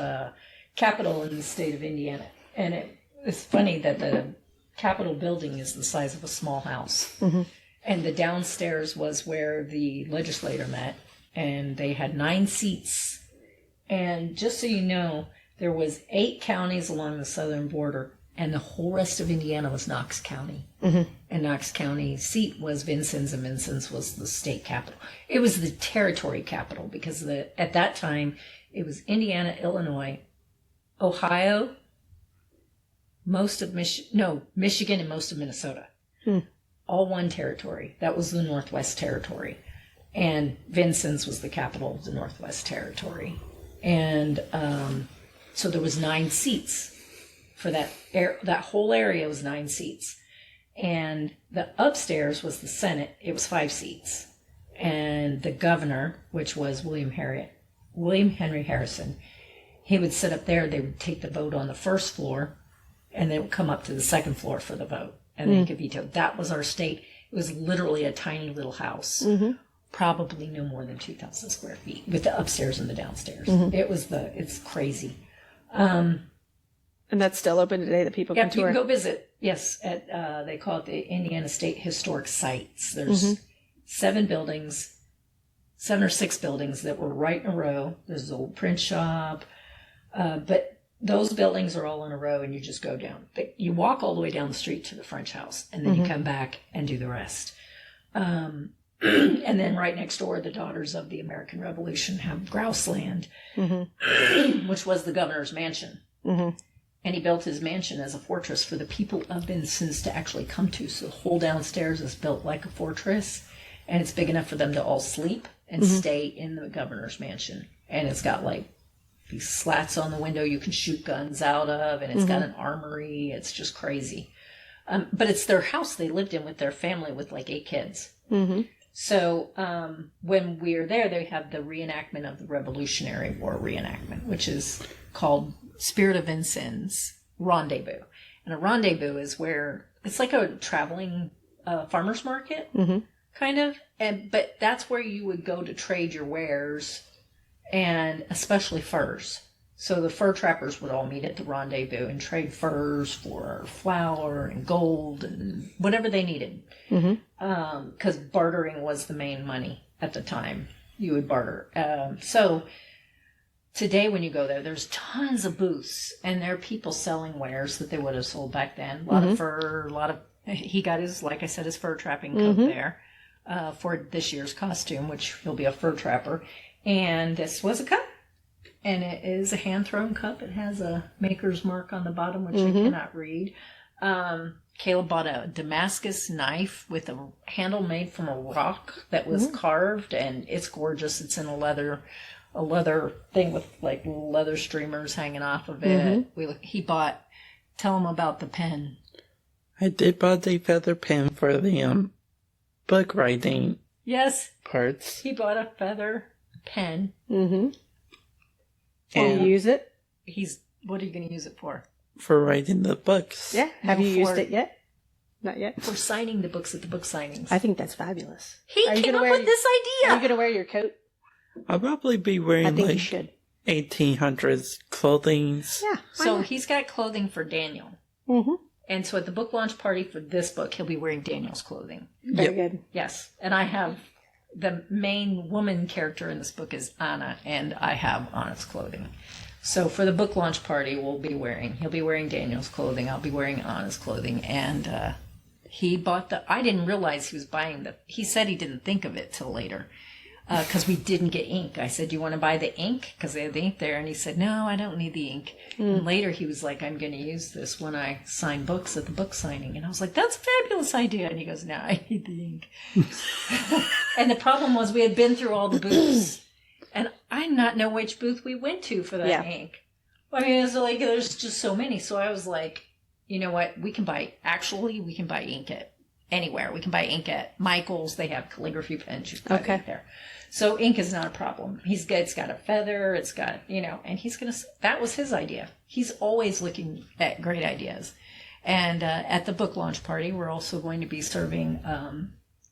Speaker 3: capital in the state of Indiana. And it's funny that the Capitol building is the size of a small house.
Speaker 1: Mm-hmm.
Speaker 3: And the downstairs was where the legislature met. And they had 9 seats. And just so you know, there was 8 counties along the southern border. And the whole rest of Indiana was Knox County.
Speaker 1: Mm-hmm.
Speaker 3: And Knox County seat was Vincennes, and Vincennes was the state capital. It was the territory capital because at that time it was Indiana, Illinois, Ohio, Michigan, and most of Minnesota. All one territory. That was the Northwest Territory. And Vincennes was the capital of the Northwest Territory. And so there was 9 seats for that whole area was 9 seats. And the upstairs was the Senate. It was 5 seats. And the governor, which was William Henry Harrison, he would sit up there. They would take the vote on the first floor, and they would come up to the second floor for the vote. And they could veto. That was our state. It was literally a tiny little house. Mm-hmm. Probably no more than 2,000 square feet with the upstairs and the downstairs. Mm-hmm. It's crazy.
Speaker 1: And that's still open today that people can tour?
Speaker 3: You can go visit. Yes. They call it the Indiana State Historic Sites. There's 7 or 6 buildings that were right in a row. There's an old print shop. But those buildings are all in a row, and you just go down. But you walk all the way down the street to the French house, and then you come back and do the rest. And then right next door, the Daughters of the American Revolution have grouse land, which was the governor's mansion. Mm-hmm. And he built his mansion as a fortress for the people of Vincennes to actually come to. So the whole downstairs is built like a fortress, and it's big enough for them to all sleep and stay in the governor's mansion. And it's got like these slats on the window you can shoot guns out of, and it's got an armory. It's just crazy. But it's their house they lived in with their family with like 8 kids. Mm-hmm. So when we're there, they have the reenactment of the Revolutionary War reenactment, which is called Spirit of Vincennes Rendezvous. And a rendezvous is where it's like a traveling farmer's market, kind of. But that's where you would go to trade your wares, and especially furs. So the fur trappers would all meet at the rendezvous and trade furs for flour and gold and whatever they needed. Because bartering was the main money at the time. You would barter. So today when you go there, there's tons of booths, and there are people selling wares that they would have sold back then. A lot of fur, he got his, like I said, his fur trapping coat there for this year's costume, which he'll be a fur trapper. And this was a cup. And it is a hand-thrown cup. It has a maker's mark on the bottom, which I cannot read. Caleb bought a Damascus knife with a handle made from a rock that was carved, and it's gorgeous. It's in a leather thing with like leather streamers hanging off of it. Tell him about the pen.
Speaker 2: I did buy the feather pen for the book writing.
Speaker 3: Yes.
Speaker 2: Parts.
Speaker 3: He bought a feather pen.
Speaker 1: Can you use it?
Speaker 3: What are you going to use it for?
Speaker 2: For writing the books.
Speaker 1: Yeah. Have you used it yet? Not yet.
Speaker 3: For signing the books at the book signings.
Speaker 1: I think that's fabulous.
Speaker 3: He came up with this idea.
Speaker 1: Are you going to wear your coat?
Speaker 2: I'll probably be wearing
Speaker 1: I think you should.
Speaker 2: 1800s clothing.
Speaker 1: Yeah.
Speaker 3: So he's got clothing for Daniel. And so at the book launch party for this book, he'll be wearing Daniel's clothing.
Speaker 1: Very good.
Speaker 3: Yes. And I have the main woman character in this book is Anna, and I have Anna's clothing. So for the book launch party, he'll be wearing Daniel's clothing. I'll be wearing Anna's clothing. And he bought I didn't realize he was buying he said he didn't think of it till later because we didn't get ink. I said, do you want to buy the ink? Because they had the ink there. And he said, no, I don't need the ink. And later he was like, I'm going to use this when I sign books at the book signing. And I was like, that's a fabulous idea. And he goes, no, I need the ink. And the problem was we had been through all the booths. And I not know which booth we went to for that ink. I mean, it's like, there's just so many. So I was like, you know what? We can buy ink at anywhere. We can buy ink at Michael's. They have calligraphy pens. You can buy ink there. So ink is not a problem. It's got a feather. It's got, and that was his idea. He's always looking at great ideas. And at the book launch party, we're also going to be serving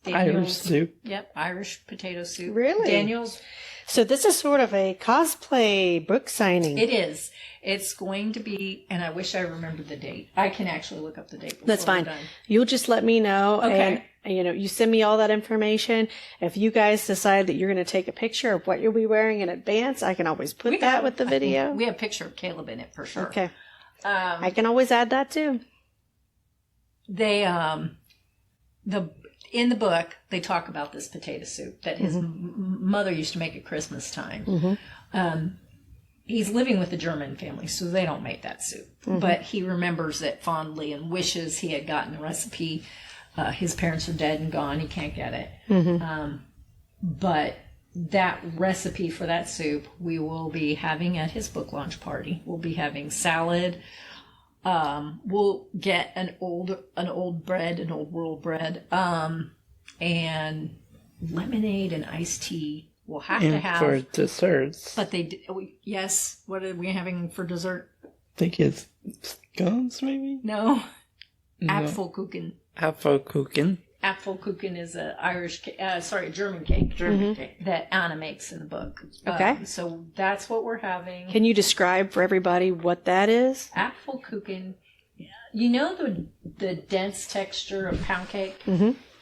Speaker 2: Irish soup.
Speaker 3: Yep, Irish potato soup.
Speaker 1: Really?
Speaker 3: Daniel's.
Speaker 1: So this is sort of a cosplay book signing.
Speaker 3: It is. It's going to be, and I wish I remembered the date. I can actually look up the date.
Speaker 1: That's fine.
Speaker 3: We're done.
Speaker 1: You'll just let me know.
Speaker 3: Okay.
Speaker 1: And, you send me all that information. If you guys decide that you're going to take a picture of what you'll be wearing in advance, I can always put that with the video.
Speaker 3: We have a picture of Caleb in it for sure.
Speaker 1: Okay. I can always add that too.
Speaker 3: They, in the book, they talk about this potato soup that his mother used to make at Christmas time. He's living with a German family, so they don't make that soup. But he remembers it fondly and wishes he had gotten the recipe. His parents are dead and gone. He can't get it. But that recipe for that soup, we will be having at his book launch party. We'll be having salad. We'll get an old world bread, and lemonade and iced tea. We'll have to have
Speaker 2: for desserts.
Speaker 3: But yes. What are we having for dessert?
Speaker 2: I think it's scones, maybe.
Speaker 3: No. Apfelkuchen.
Speaker 2: Apfelkuchen.
Speaker 3: Apfelkuchen is a German cake. Cake that Anna makes in the book.
Speaker 1: Okay.
Speaker 3: So that's what we're having.
Speaker 1: Can you describe for everybody what that is?
Speaker 3: Apfelkuchen. You know the dense texture of pound cake?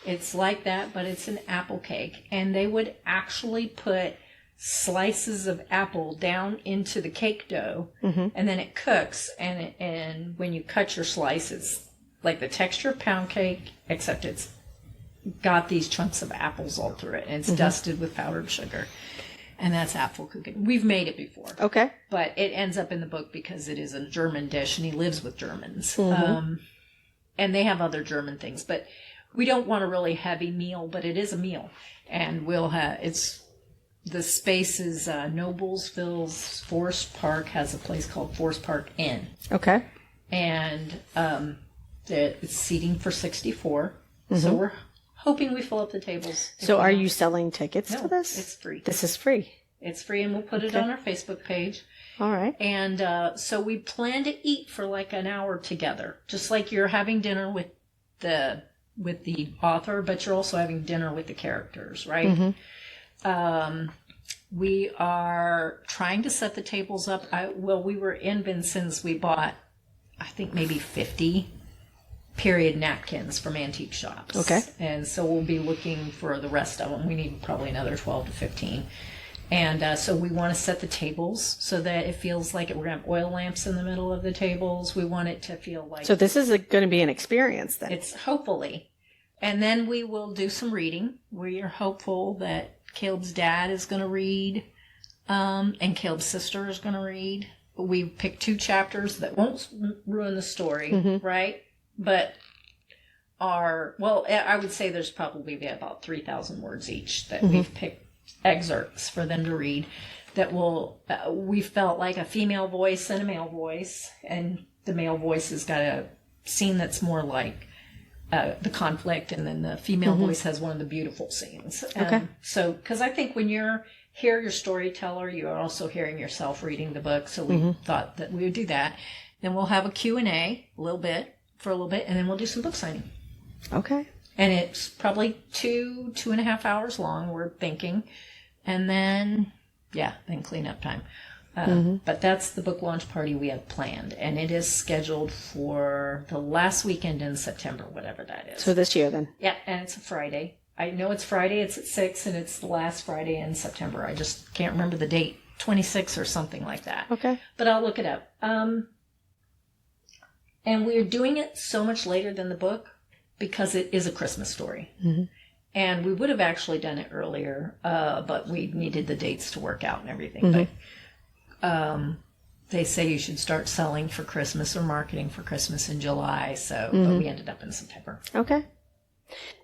Speaker 3: It's like that, but it's an apple cake. And they would actually put slices of apple down into the cake dough, and then it cooks. And when you cut your slice, it's like the texture of pound cake, except it's got these chunks of apples all through it, and it's dusted with powdered sugar. And that's Apfelkuchen. We've made it before.
Speaker 1: Okay.
Speaker 3: But it ends up in the book because it is a German dish, and he lives with Germans. And they have other German things. But we don't want a really heavy meal, but it is a meal. And the space is Noblesville's Forest Park has a place called Forest Park Inn.
Speaker 1: Okay.
Speaker 3: And it's seating for 64. So we're hoping we fill up the tables.
Speaker 1: So are you selling tickets to this?
Speaker 3: It's free.
Speaker 1: This is free.
Speaker 3: It's free, and we'll put it on our Facebook page.
Speaker 1: All right.
Speaker 3: And so we plan to eat for like an hour together, just like you're having dinner with the author, but you're also having dinner with the characters, right? We are trying to set the tables up. We were in Vincennes. We bought, I think, maybe 50 period napkins from antique shops.
Speaker 1: Okay.
Speaker 3: And so we'll be looking for the rest of them. We need probably another 12 to 15. And so we want to set the tables so that it feels like we're going to have oil lamps in the middle of the tables. We want it to feel like...
Speaker 1: So this is going to be an experience then?
Speaker 3: It's hopefully. And then we will do some reading. We are hopeful that Caleb's dad is going to read, and Caleb's sister is going to read. We picked 2 chapters that won't ruin the story, right? But I would say there's probably about 3,000 words each that we've picked excerpts for them to read that we felt like a female voice and a male voice, and the male voice has got a scene that's more like the conflict, and then the female voice has one of the beautiful scenes.
Speaker 1: Okay.
Speaker 3: So, because I think when you're your storyteller, you're also hearing yourself reading the book, so we thought that we would do that. Then we'll have a Q&A for a little bit, and then we'll do some book signing.
Speaker 1: Okay.
Speaker 3: And it's probably 2.5 hours long, we're thinking. And then cleanup time. But that's the book launch party we have planned. And it is scheduled for the last weekend in September, whatever that is.
Speaker 1: So this year then?
Speaker 3: Yeah, and it's a Friday. I know it's Friday, it's at 6, and it's the last Friday in September. I just can't remember the date, 26 or something like that.
Speaker 1: Okay.
Speaker 3: But I'll look it up. And we're doing it so much later than the book because it is a Christmas story.
Speaker 1: Mm-hmm.
Speaker 3: And we would have actually done it earlier, but we needed the dates to work out and everything.
Speaker 1: Mm-hmm.
Speaker 3: But they say you should start selling for Christmas or marketing for Christmas in July. So,
Speaker 1: Mm-hmm.
Speaker 3: but we ended up in September.
Speaker 1: Okay.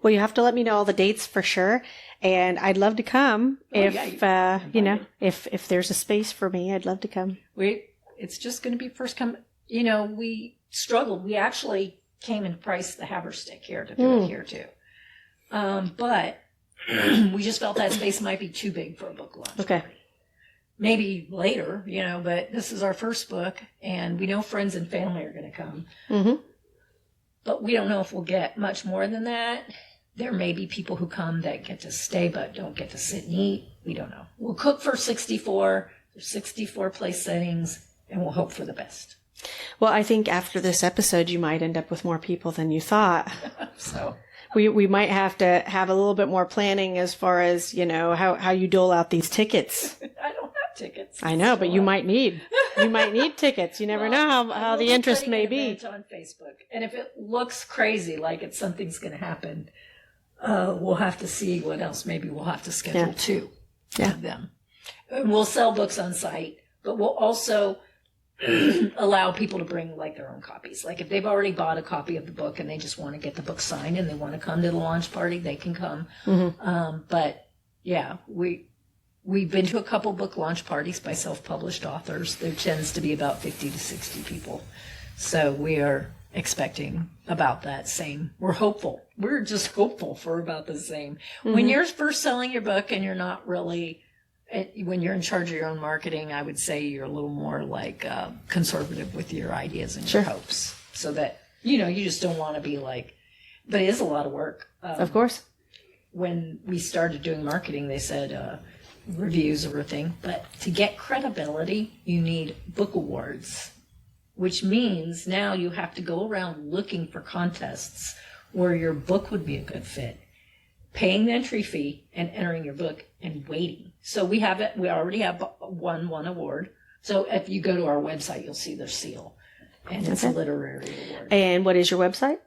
Speaker 1: Well, you have to let me know all the dates for sure. And I'd love to come if there's a space for me, I'd love to come.
Speaker 3: It's just going to be first come. We struggled. We actually came and priced the Haverstick here to do it here too. But we just felt that space might be too big for a book launch.
Speaker 1: Okay.
Speaker 3: Party. Maybe later, but this is our first book, and we know friends and family are going to come.
Speaker 1: Mm-hmm.
Speaker 3: But we don't know if we'll get much more than that. There may be people who come that get to stay but don't get to sit and eat. We don't know. We'll cook for 64. There's 64 place settings, and we'll hope for the best.
Speaker 1: Well, I think after this episode, you might end up with more people than you thought.
Speaker 3: So
Speaker 1: we might have to have a little bit more planning as far as, how you dole out these tickets.
Speaker 3: I don't have tickets.
Speaker 1: I know, but you might need tickets. You never know how the interest may be.
Speaker 3: On Facebook, and if it looks crazy, like something's going to happen, we'll have to see what else. Maybe we'll have to schedule 2 of them. And we'll sell books on site, but we'll also allow people to bring their own copies. Like if they've already bought a copy of the book and they just want to get the book signed and they want to come to the launch party, they can come.
Speaker 1: Mm-hmm.
Speaker 3: But yeah, we've been to a couple book launch parties by self-published authors. There tends to be about 50 to 60 people. So we are expecting about that same. We're hopeful. We're just hopeful for about the same. Mm-hmm. When you're first selling your book and you're not really, when you're in charge of your own marketing, I would say you're a little more conservative with your ideas and your hopes. So that, you just don't want to be but it is a lot of work.
Speaker 1: Of course.
Speaker 3: When we started doing marketing, they said reviews are a thing. But to get credibility, you need book awards, which means now you have to go around looking for contests where your book would be a good fit, paying the entry fee and entering your book and waiting. So we have it. We already have won one award. So if you go to our website, you'll see their seal. And it's a literary award.
Speaker 1: And what is your website?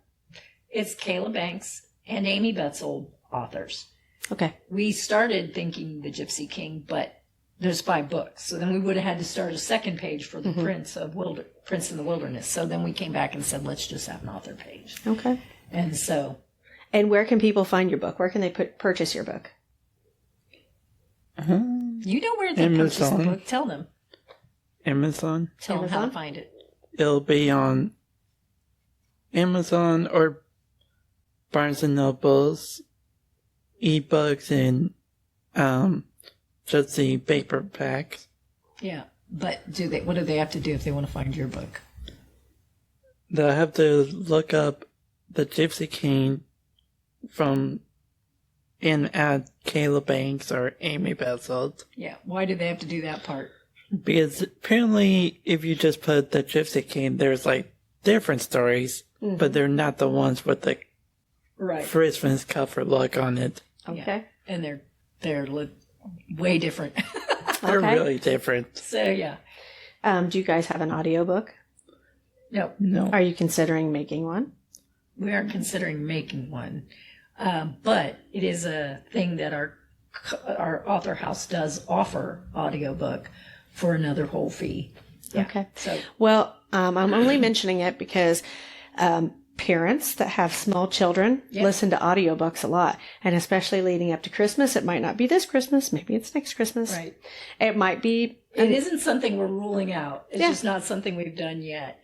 Speaker 3: It's Kayla Banks and Amy Betzold, authors.
Speaker 1: Okay.
Speaker 3: We started thinking the Gypsy King, but there's 5 books. So then we would have had to start a second page for the Prince in the Wilderness. So then we came back and said, let's just have an author page.
Speaker 1: Okay.
Speaker 3: And so.
Speaker 1: And where can people find your book? Where can they purchase your book?
Speaker 3: You know where they purchase the book. Tell them.
Speaker 2: Amazon.
Speaker 3: Tell them how to find it.
Speaker 2: It'll be on Amazon or Barnes & Noble's ebooks and just the paperbacks.
Speaker 3: Yeah, but what do they have to do if they want to find your book?
Speaker 2: They'll have to look up the Gypsy King and add Kayla Banks or Amy Betzold.
Speaker 3: Yeah, why do they have to do that part?
Speaker 2: Because apparently if you just put the Gypsy King, there's different stories, but they're not the ones with the Christmas cover look on it.
Speaker 1: Okay.
Speaker 3: Yeah. And they're way different.
Speaker 2: They're really different.
Speaker 3: So, yeah.
Speaker 1: Do you guys have an audiobook?
Speaker 3: No.
Speaker 1: Are you considering making one?
Speaker 3: We aren't considering making one. But it is a thing that our author house does offer audiobook for another whole fee. Yeah.
Speaker 1: Okay.
Speaker 3: So,
Speaker 1: well, I'm only mentioning it because parents that have small children listen to audiobooks a lot, and especially leading up to Christmas. It might not be this Christmas, maybe it's next Christmas.
Speaker 3: Right.
Speaker 1: It might be.
Speaker 3: It isn't something we're ruling out. It's just not something we've done yet.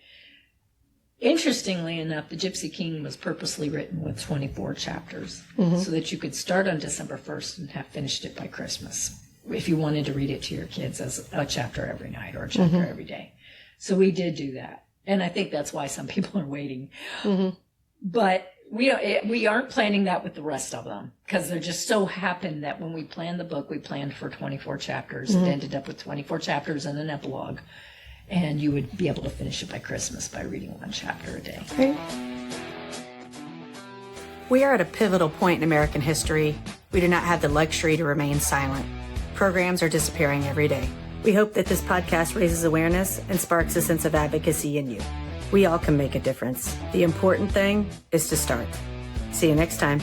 Speaker 3: Interestingly enough, the Gypsy King was purposely written with 24 chapters so that you could start on December 1st and have finished it by Christmas if you wanted to read it to your kids as a chapter every night or a chapter every day. So we did do that. And I think that's why some people are waiting. But we aren't planning that with the rest of them because they're just so happened that when we planned the book, we planned for 24 chapters. It ended up with 24 chapters and an epilogue. And you would be able to finish it by Christmas by reading one chapter a day.
Speaker 1: Great. We are at a pivotal point in American history. We do not have the luxury to remain silent. Programs are disappearing every day. We hope that this podcast raises awareness and sparks a sense of advocacy in you. We all can make a difference. The important thing is to start. See you next time.